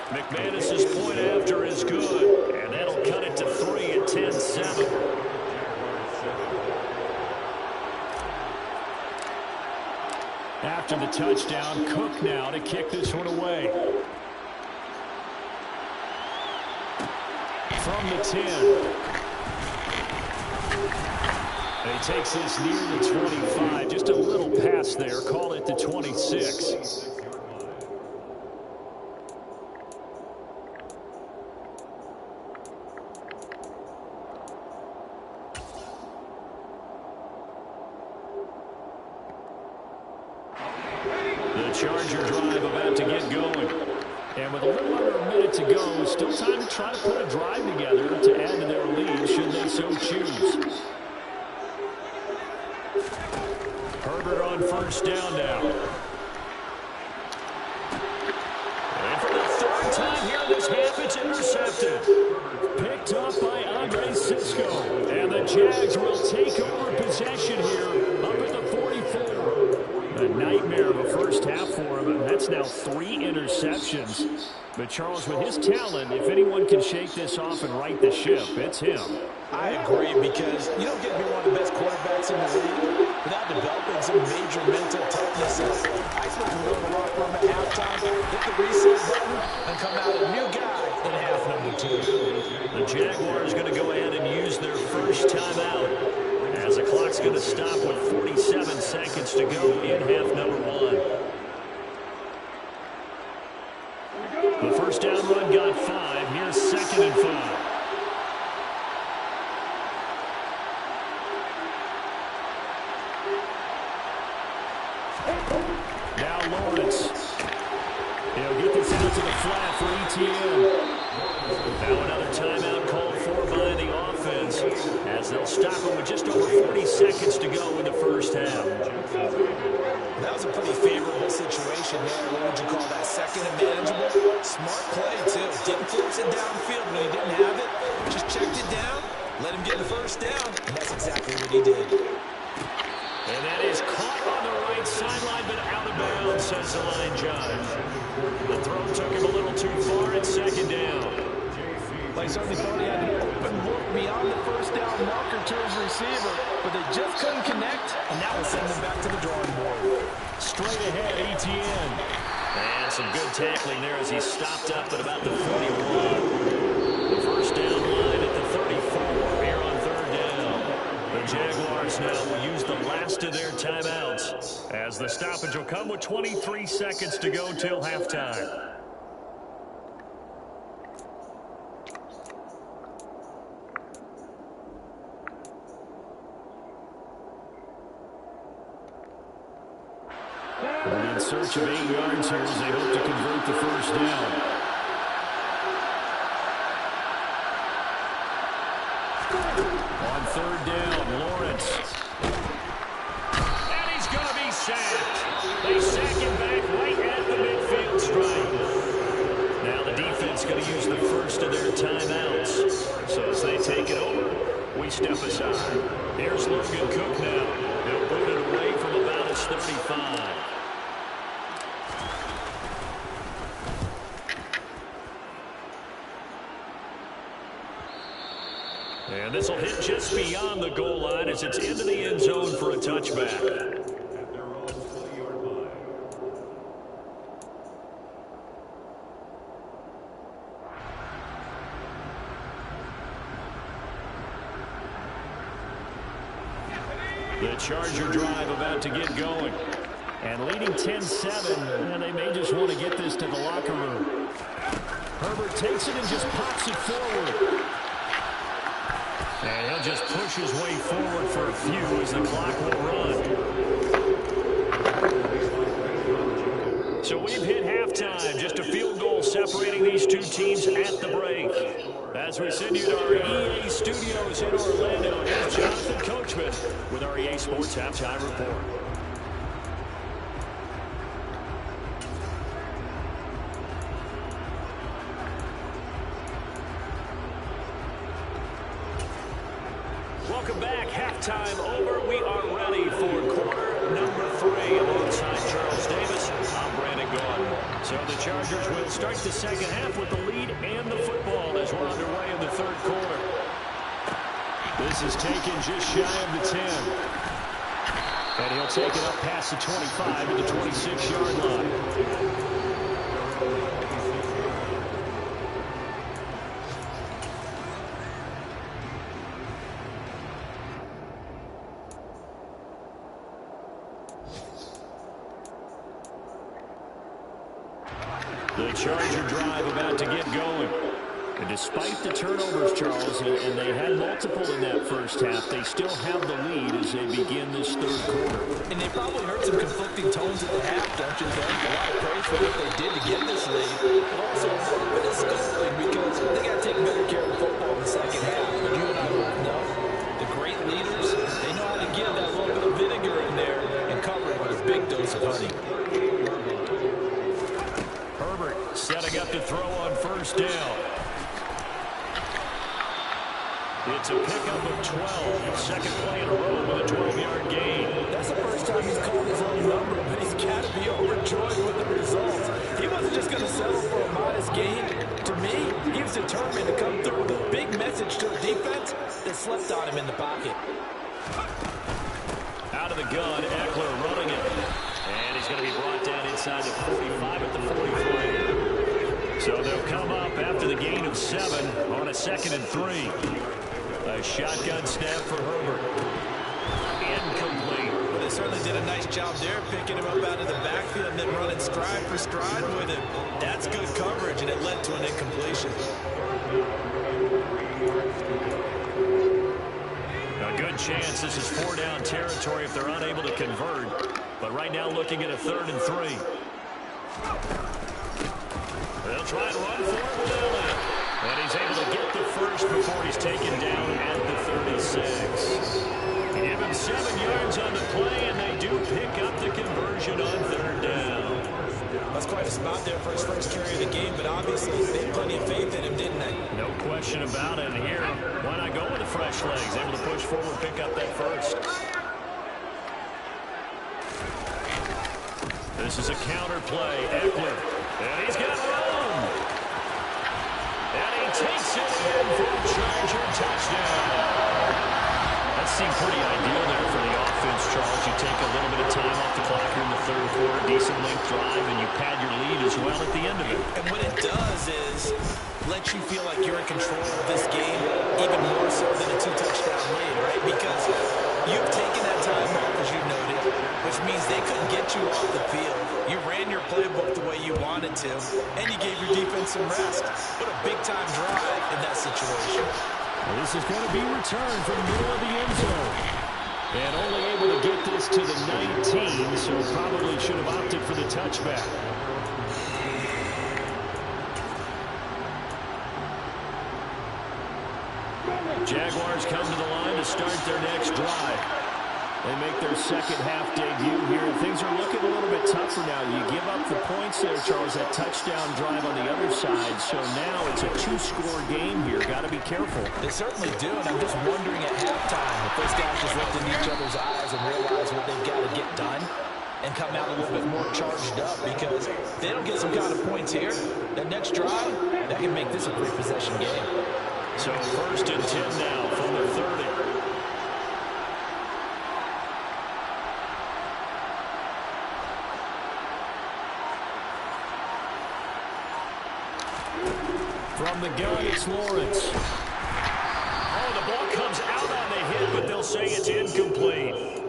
McManus's point after is good, and that'll cut it to 3 at 10-7. After the touchdown, Cook now to kick this one away. From the 10. And he takes this near the 25, just a little pass there, call it the 26. Charger drive about to get going. And with a little under a minute to go, still time to try to put a drive together to add to their lead should they so choose. Herbert on first down now. Jags will take over possession here up at the 44. A nightmare of a first half for him, and that's now 3 interceptions. But, Charles, with his talent, if anyone can shake this off and right the ship, it's him. I agree, because you don't get to be one of the best quarterbacks in the league without developing some major mental toughness. I expect him to go to the locker room at halftime, hit the reset button, and come out a new guy in half number 2. The Jaguars going to go ahead and use their first timeout, as the clock's going to stop with 47 seconds to go in half number 1. The first down run got 5. Here's 2nd and 5. Now Lawrence. He'll get this out to the flat for ETN. Now another timeout called for by the offense, as they'll stop him with just over 40 seconds to go in the first half. That was a pretty favorable situation there. What would you call that? Second and manageable? Smart play, too. Didn't force it downfield when he didn't have it. Just checked it down, let him get the first down, and that's exactly what he did. And that is caught on the right sideline, but out of bounds, says the line judge. The throw took him a little too far at 2nd down. They certainly thought he had an open look beyond the first down marker to his receiver, but they just couldn't connect, and that will send them back to the drawing board. Straight ahead, ETN. And some good tackling there as he stopped up at about the 41. The first down line at the 34 here on 3rd down. The Jaguars now will use the last of their timeouts, as the stoppage will come with 23 seconds to go till halftime. In search of 8 yards here as they hope to convert the first down. On 3rd down, Lawrence. And he's going to be sacked. They sack him back right at the midfield stripe. Now the defense going to use the first of their timeouts. So as they take it over, we step aside. Here's Logan Cook now. He'll put it away from about his 35. And this will hit just beyond the goal line as it's into the end zone for a touchback. The Charger drive about to get going. And leading 10-7, and they may just want to get this to the locker room. Herbert takes it and just pops it forward. And he'll just push his way forward for a few as the clock will run. So we've hit halftime. Just a field goal separating these two teams at the break. As we send you to our EA studios in Orlando, here's Jonathan Coachman with our EA Sports Halftime Report. Welcome back. Halftime over. We are ready for quarter number 3. Alongside Charles Davis, I'm Brandon Gordon. So the Chargers will start the second half with the lead and the football as we're underway in the 3rd quarter. This is taken just shy of the 10. And he'll take it up past the 25 to the 26-yard line. The Charger drive about to get going. And despite the turnovers, Charles, and they had multiple in that first half, they still have the lead as they begin this 3rd quarter. And they probably heard some conflicting tones at the half, don't you think? A lot of praise for what they did to get this lead, but also a little bit of scolding because they got to take better care of the football in the second half. But you and I both know the great leaders, they know how to give that little bit of vinegar in there and cover it with a big dose of honey. Setting up to throw on first down. It It's a pickup of 12. Second play in a row with a 12-yard gain. That's the first time he's called his own number, but he's got to be overjoyed with the results. He wasn't just going to settle for a modest gain. To me, he was determined to come through with a big message to a defense that slept on him in the pocket. Out of the gun, Eckler running it. And he's going to be brought down inside the 45 at the 43. So they'll come up after the gain of 7 on a 2nd and 3. A shotgun snap for Herbert. Incomplete. Well, they certainly did a nice job there, picking him up out of the backfield and then running stride for stride with him. That's good coverage, and it led to an incompletion. A good chance this is 4-down territory if they're unable to convert. But right now looking at a 3rd and 3. They'll try and run for it with Elliott. And he's able to get the first before he's taken down at the 36. Give him 7 yards on the play, and they do pick up the conversion on 3rd down. That's quite a spot there for his first carry of the game, but obviously they had plenty of faith in him, didn't they? No question about it. And here, why not go with the fresh legs? Able to push forward, pick up that first. This is a counter play. Eckler. And he's got room. And he takes it in for a Charger touchdown. That seemed pretty ideal there for the offense, Charles. You take a little bit of time off the clock here in the 3rd quarter, decent length drive, and you pad your lead as well at the end of it. And what it does is let you feel like you're in control of this game, even more so than a 2-touchdown lead, right? Because you've taken that time off, as you noted, which means they couldn't get you off the field. You ran your playbook the way you wanted to, and you gave your defense some rest. What a big-time drive in that situation. Well, this is going to be returned from the middle of the end zone. And only able to get this to the 19, so probably should have opted for the touchback. Jaguars come to the line to start their next drive. They make their second half debut here. Things are looking a little bit tougher now. You give up the points there, Charles, that touchdown drive on the other side. So now it's a 2-score game here. Got to be careful. They certainly do, and I'm just wondering at halftime if those guys just looked in each other's eyes and realize what they've got to get done and come out a little bit more charged up, because if they don't get some kind of points here, that next drive, that can make this a 3-possession game. So 1st and 10 now from the 30. From the gun, it's Lawrence. Oh, the ball comes out on the hit, but they'll say it's incomplete.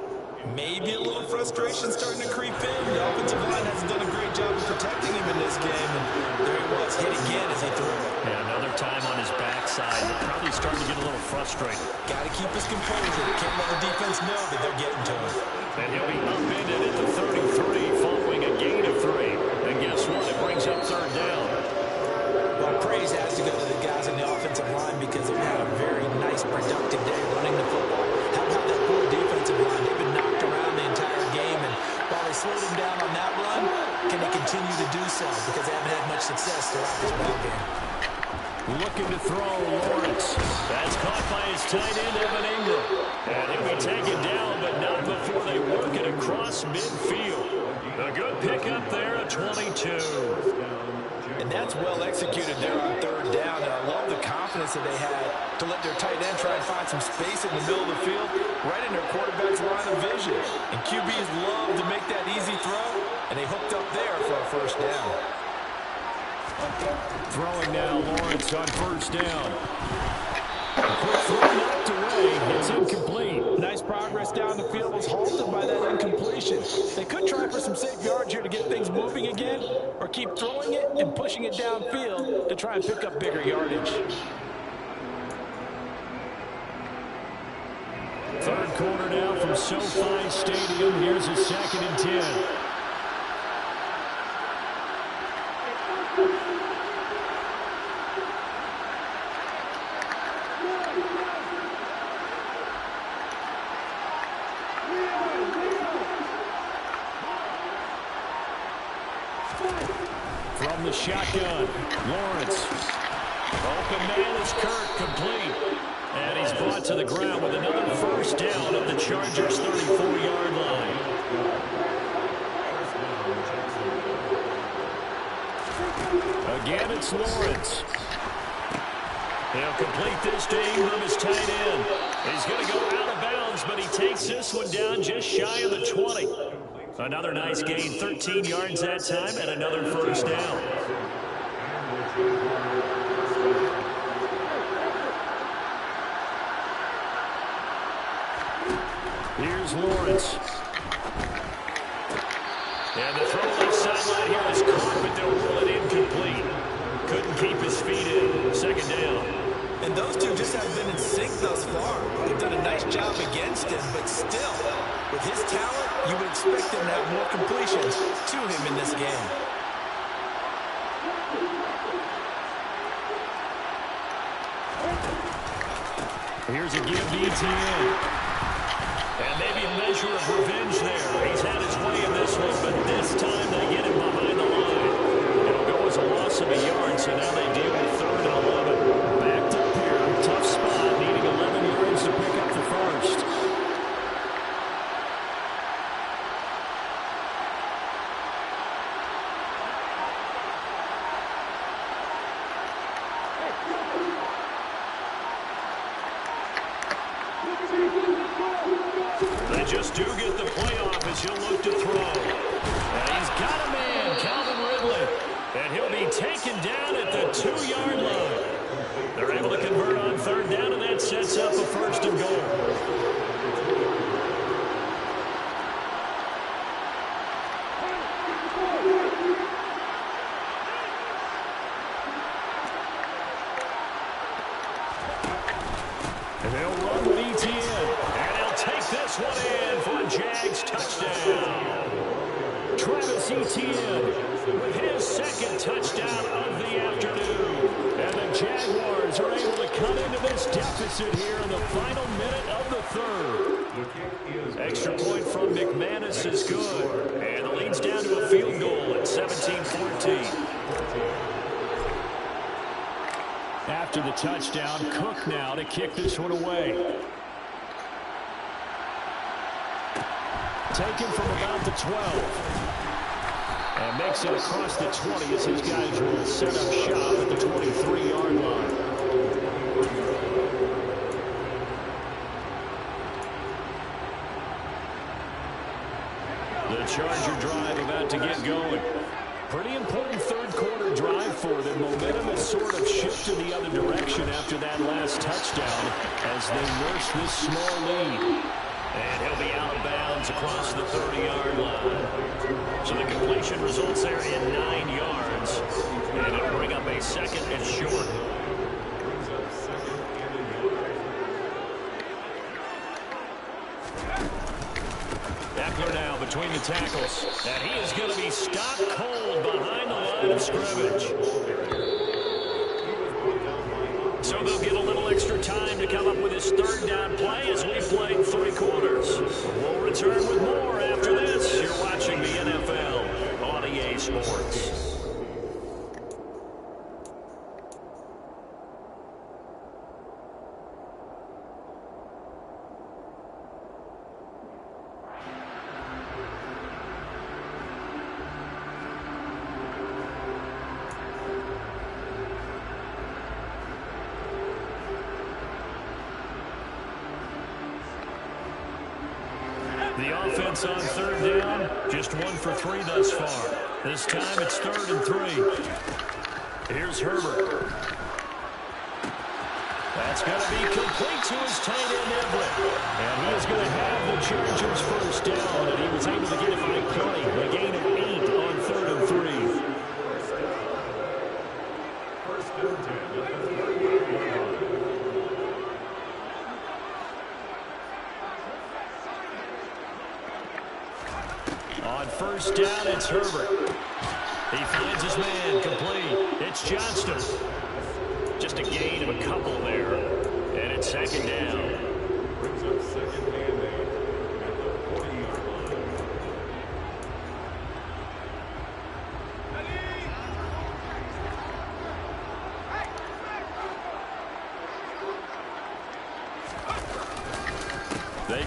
Maybe a little frustration starting to creep in. The offensive line hasn't done a great job of protecting him in this game, and there he was, hit again as he threw it. And another time on his backside. They're probably starting to get a little frustrated. Got to keep his composure. Can't let the defense know that they're getting to him. And he'll be upended at the 33 following a gain of 3. And guess what? It brings up 3rd down. Well, praise has to go to the guys on the offensive line because they've had a very nice, productive day running the football. How about that poor defensive line? They've been knocked around the entire game, and while they slowed them down on that run, can they continue to do so? Because they haven't had much success throughout this ball game. Looking to throw, Lawrence. That's caught by his tight end, Evan Ingram. And he'll be taken down, but not before they work it across midfield. A good pickup there at 22. And that's well executed there on 3rd down. And I love the confidence that they had to let their tight end try and find some space in the middle of the field, right in their quarterback's line of vision. And QBs love to make that easy throw, and they hooked up there for a 1st down. Throwing now, Lawrence on 1st down. Quick throw knocked away. It's incomplete. Nice progress down the field was halted by that incompletion. They could try for some safe yards here to get things moving again, or keep throwing it and pushing it downfield to try and pick up bigger yardage. 3rd quarter now from SoFi Stadium. Here's a 2nd and 10. From the shotgun, Lawrence. Open man is Kirk, complete. And he's brought to the ground with another first down at the Chargers' 34-yard line. Again, it's Lawrence. He'll complete this to Ingram, his tight end. He's going to go out of bounds, but he takes this one down just shy of the 20. Another nice gain, 13 yards that time, and another first down. Here's Lawrence. And the throw left sideline here is caught, but they'll rule it incomplete. Couldn't keep his feet in. Second down. And those two just haven't been in sync thus far. They've done a nice job against him, but still, with his talent, you would expect him to have more completions to him in this game. Here's a give to ETN. And maybe a measure of revenge there. He's had his way in this one, but this time they get him behind the line. It'll go as a loss of a yard, so now they deal with 3rd and 11. Backed up here, tough spot, needing 11 yards to pick up the first. They just do get the playoff as he'll look to throw. And he's got a man, Calvin Ridley. And he'll be taken down at the 2-yard line. They're able to convert on 3rd down, and that sets up a 1st and goal. And they'll run with ETN. And they'll take this one in for a Jags touchdown. Travis Etienne with his 2nd touchdown of the afternoon. And the Jaguars are able to cut into this deficit here in the final minute of the 3rd. Extra point from McManus is good. And the lead's down to a field goal at 17-14. After the touchdown, Cook now to kick this one away. Taken from about the 12. And makes it across the 20 as his guys will set up shop at the 23-yard line. The Charger drive about to get going. Pretty important 3rd quarter drive for them. Momentum has sort of shifted the other direction after that last touchdown as they nurse this small lead. And he'll be out of bounds across the 30-yard line. So the completion results there in 9 yards. And it'll bring up a 2nd and short. Eckler now between the tackles. And he is going to be stopped cold behind the line of scrimmage. So they'll get a little extra time to come up with his 3rd down play as we played 3 quarters. We'll return with more after this. You're watching the NFL on EA Sports. The offense on 3rd down, just 1 for 3 thus far. This time it's 3rd and 3. Here's Herbert. That's going to be complete to his tight end, Everett. And he is going to have the Chargers' first down, and he was able to get it by plenty. A gain of 8 on 3rd and 3. On 1st down, it's Herbert. He finds his man, complete. It's Johnston. Just a gain of a couple there. And it's 2nd down. Brings up 2nd and 8 at the 40-yard line.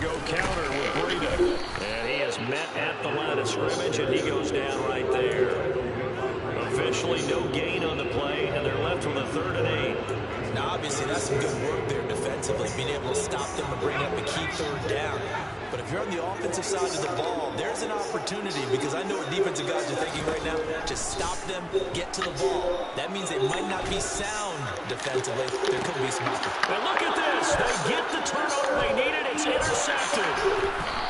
go counter with Breida. And he is met at the line of scrimmage, and he goes down right there. Officially no gain on the play, and they're left with a 3rd and 8. Now, obviously, that's some good work there defensively, being able to stop them and bring up a key 3rd down. But if you're on the offensive side of the ball, there's an opportunity, because I know what defensive guys are thinking right now. Just stop them, get to the ball. That means they might not be sound defensively. There could be some opportunity. And look at this. They get the turnover they needed. It's intercepted.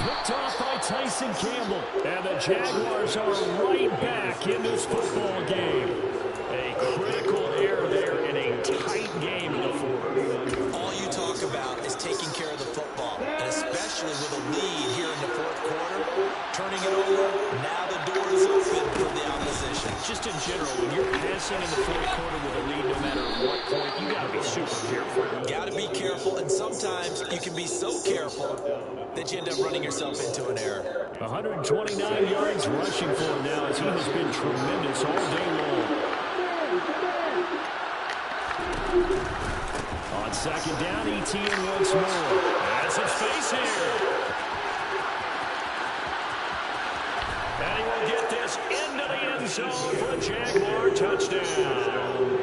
Picked off by Tyson Campbell. And the Jaguars are right back in this football game. A critical error there in a tight game in the 4th. All you talk about is taking care of the football, and especially with a lead here in the 4th quarter. Turning it over, now the door is open for the opposition. Just in general, when you're passing in the 4th quarter with a lead, no matter what point, you got to be super careful. Got to be careful, and sometimes you can be so careful that you end up running yourself into an error. 129 yards rushing for him now, as he has been tremendous all day long. On 2nd down, ETN once more. Has some space here. And he will get this into the end zone for a Jaguar touchdown.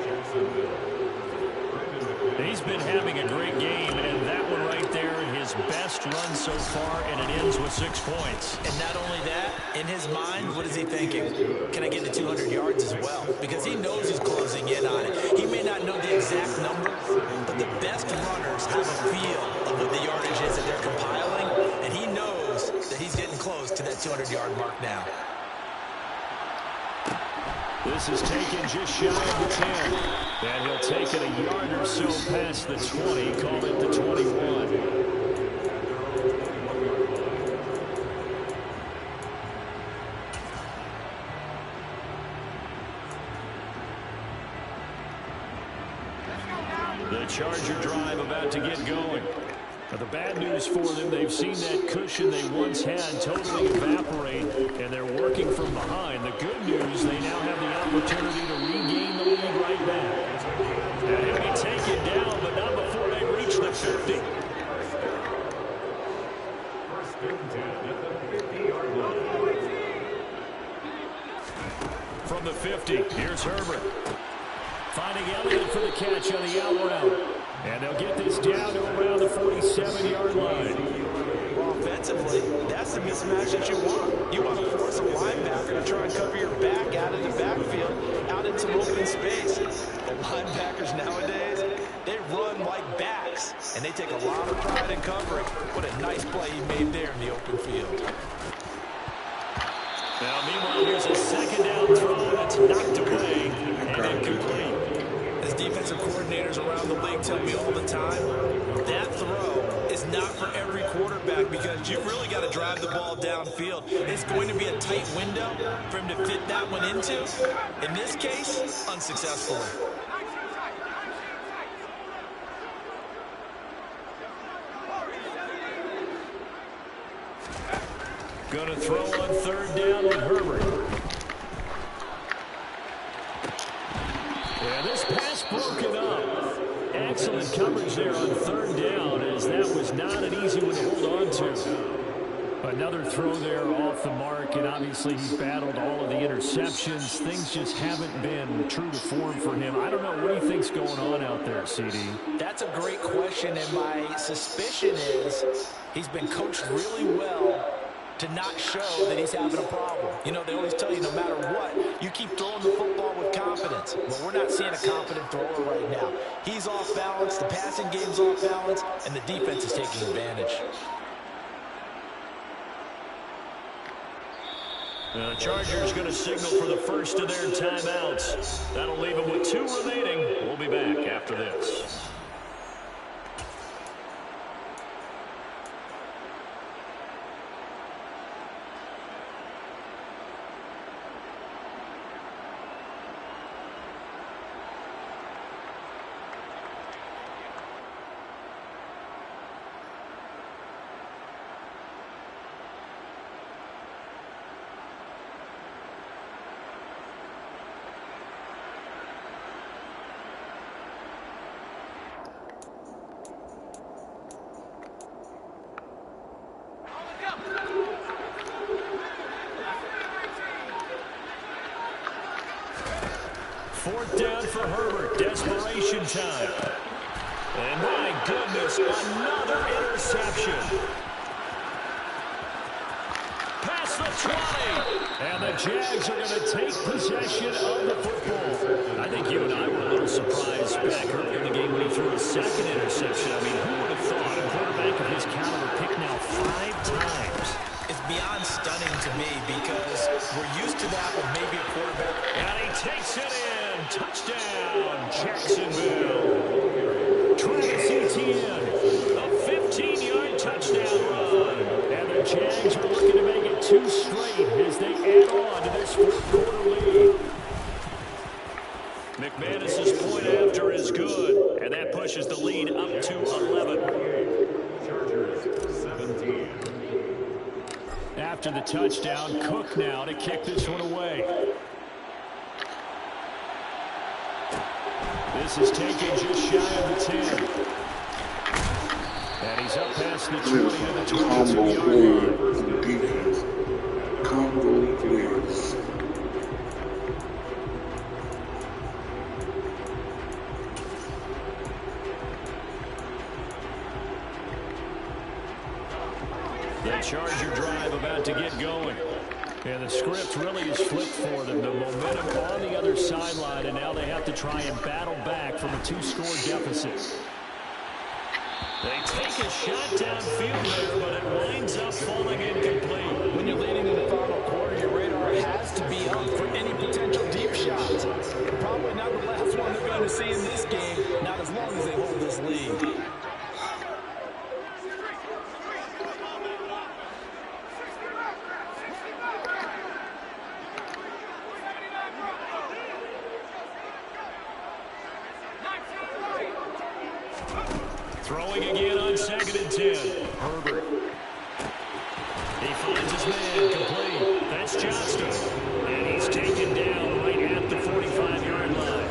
He's been having a great game, and that one right there, his best run so far, and it ends with 6 points. And not only that, in his mind, what is he thinking? Can I get to 200 yards as well? Because he knows he's closing in on it. He may not know the exact number, but the best runners have a feel of what the yardage is that they're compiling, and he knows that he's getting close to that 200-yard mark now. This is taken just shy of the 10. And he'll take it a yard or so past the 20, call it the 21. The Charger drive about to get going. Now, the bad news for them, they've seen that cushion they once had totally evaporate, and they're working from behind. The good news, they now have the opportunity to regain the lead right back. And he'll be taken down, but not before they reach the 50. From the 50, here's Herbert. Finding Elliott for the catch on the out route. And they'll get this down to around the 47-yard line. Well, offensively, that's the mismatch that you want. You want to force a linebacker to try and cover your back out in the backfield, out in some open space. The linebackers nowadays, they run like backs, and they take a lot of pride in covering. What a nice play he made there in the open field. Now, meanwhile, here's a 2nd down throw that's knocked away and incomplete. As defensive coordinators around the league tell me all the time, that throw is not for every quarterback, because you've really got to drive the ball downfield. It's going to be a tight window for him to fit that one into. In this case, unsuccessfully. Going to throw on 3rd down with Herbert. Yeah, this pass broken up. Excellent coverage there on 3rd down, as that was not an easy one to hold on to. Another throw there off the mark, and obviously he's battled all of the interceptions. Things just haven't been true to form for him. I don't know what he thinks going on out there, CD. That's a great question, and my suspicion is he's been coached really well to not show that he's having a problem. You know, they always tell you no matter what, you keep throwing the football with confidence. Well, we're not seeing a confident thrower right now. He's off balance, the passing game's off balance, and the defense is taking advantage. The Chargers going to signal for the first of their timeouts. That'll leave them with 2 remaining. We'll be back after this. 4th down for Herbert. Desperation time. And my goodness, another interception. Past the 20. And the Jags are going to take possession of the football. I think you and I were a little surprised back early in the game when he threw a second interception. I mean, who would have thought a quarterback of his caliber picked now 5 times? It's beyond stunning to me because we're used to that with maybe a quarterback. And he takes it in. Touchdown, Jacksonville. Travis Etienne, a 15-yard touchdown run. And the Jags are looking to make it 2 straight as they add on to this 4th-quarter lead. McManus's point after is good, and that pushes the lead up to 11. Chargers 17. After the touchdown, Cook now to kick this one away. This is taken just shy of the 10. And he's up past the 20 to the 22-yard line. Defense. Combo players. The Charger drive about to get going. And the script really is flipped for them. The momentum on the other sideline, and now they have to try and battle back from a 2-score deficit. They take a shot downfield there, but it winds up falling incomplete. When you're leading in the final quarter, your radar has to be up for any potential deep shots. Probably not the last one they're going to see in this game, not as long as they hold this lead. Throwing again on 2nd and 10. Herbert. He finds his man complete. That's Johnston. And he's taken down right at the 45-yard line.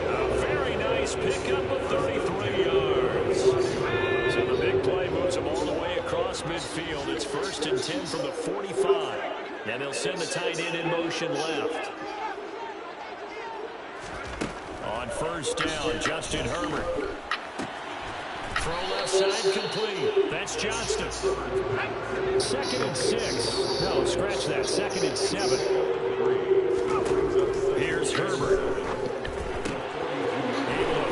A very nice pickup of 33 yards. So the big play moves him all the way across midfield. It's 1st and 10 from the 45. And they'll send the tight end in motion left. On 1st down, Justin Herbert. Throw left side complete. That's Johnston. 2nd and 6. No, scratch that. 2nd and 7. Here's Herbert. Able to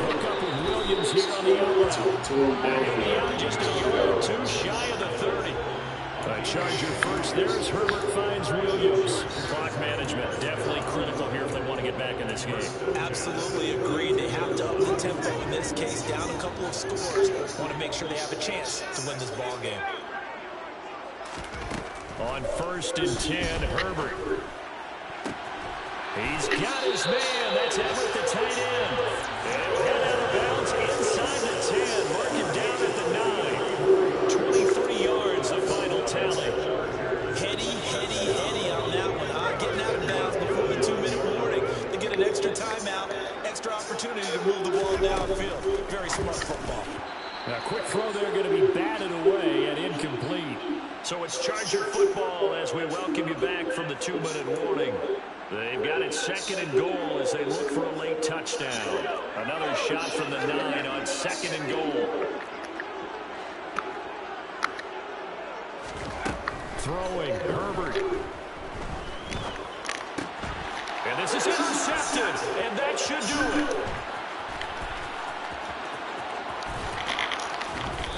hook up with Williams here on the outside. And he'll be out just a yard or 2 shy of the 30. A Charger first there as Herbert finds Williams. Clock management definitely critical here if they want to get back in this game. Absolutely agreed. They have to up the tempo in this case, down a couple of scores. Want to make sure they have a chance to win this ball game. On 1st and 10, Herbert. He's got his man. That's Everett, the tight end. And he'll head out of bounds inside the 10. Mark him down at the 9. 23 yards, the final tally. Heady on that one. Getting out of bounds before the 2-minute warning. They get an extra timeout, extra opportunity to move the ball downfield. Very smart football. A quick throw there going to be batted away and incomplete. So it's Charger football as we welcome you back from the 2-minute warning. They've got it 2nd and goal as they look for a late touchdown. Another shot from the 9 on 2nd and goal. Throwing, Herbert. And this is intercepted, and that should do it.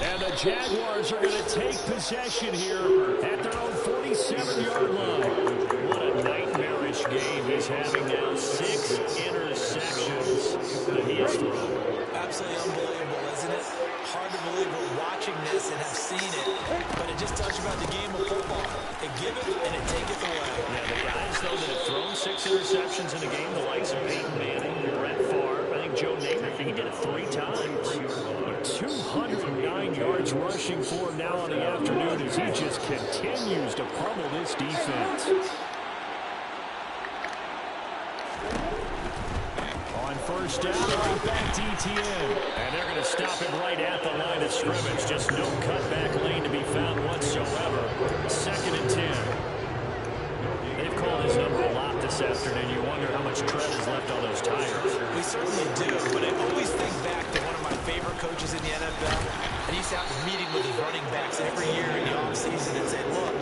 And the Jaguars are going to take possession here at their own 47-yard line. What a nightmarish game he's having now. 6 interceptions that he has thrown. Absolutely unbelievable, isn't it? Hard to believe we're watching this and have seen it, but it just tells you about the game of football. It give it and it take it away. Yeah, the guys, though, that have thrown 6 interceptions in a game, the likes of Peyton Manning, Brett Favre, I think Joe Namath, he did it 3 times. But 209 yards rushing for him now on the afternoon as he just continues to pummel this defense. On 1st down, right back to Etienne. And they're going to stop him right at the line of scrimmage. Just no cutback lane to be found whatsoever. 2nd and 10. They've called his number a lot this this afternoon, you wonder how much tread is left on those tires. We certainly do, but I always think back to one of my favorite coaches in the NFL, and he's out meeting with his running backs every year in the offseason and say, look,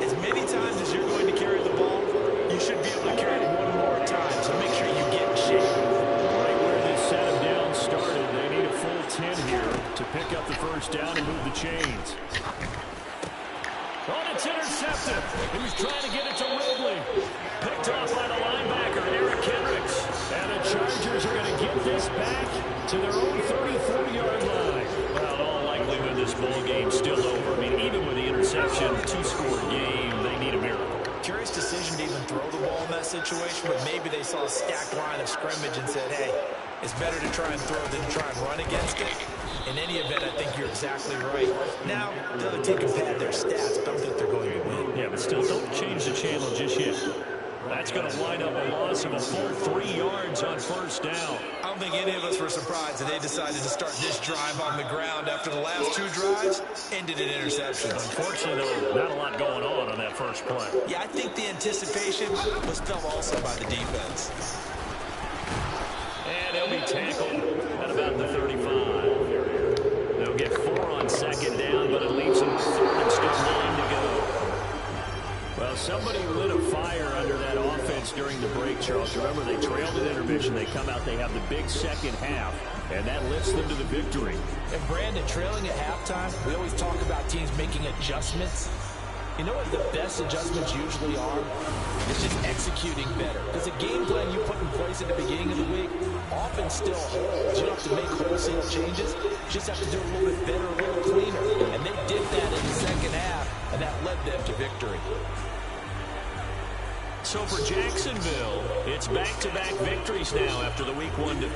as many times as you're going to carry the ball, you should be able to carry it one more time, so make sure you get in shape. Right where this set of downs started, they need a full 10 here to pick up the first down and move the chains. Oh, it's intercepted. He was trying to get it to Ridley. Picked off by the linebacker, Eric Kendricks. And the Chargers are going to get this back to their own 34-yard line. Well, in all likelihood, this ball game's still over. I mean, even with the interception, two-score game, they need a miracle. Curious decision to even throw the ball in that situation, but maybe they saw a stacked line of scrimmage and said, hey, it's better to try and throw than to try and run against it. In any event, I think you're exactly right. Now, the other team can pad their stats, but I don't think they're going to win. Yeah, but still, don't change the channel just yet. That's going to wind up a loss of a full 3 yards on first down. I don't think any of us were surprised that they decided to start this drive on the ground after the last 2 drives ended in interceptions. Unfortunately, though, not a lot going on that first play. Yeah, I think the anticipation was felt also by the defense. And he'll be tackled at about the 35. They'll get 4 on second down, but it leaves them with 3rd and still 9 to go. Well, somebody lit a fire under that offense during the break, Charles. Remember, they trailed at intermission. They come out, they have the big second half, and that lifts them to the victory. And Brandon, trailing at halftime, we always talk about teams making adjustments. You know what the best adjustments usually are? It's just executing better. Because the game plan you put in place at the beginning of the week often still holds. You don't have to make wholesale changes. You just have to do it a little bit better, a little cleaner. And they did that in the second half, and that led them to victory. So for Jacksonville, it's back-to-back victories now after the Week 1 defeat.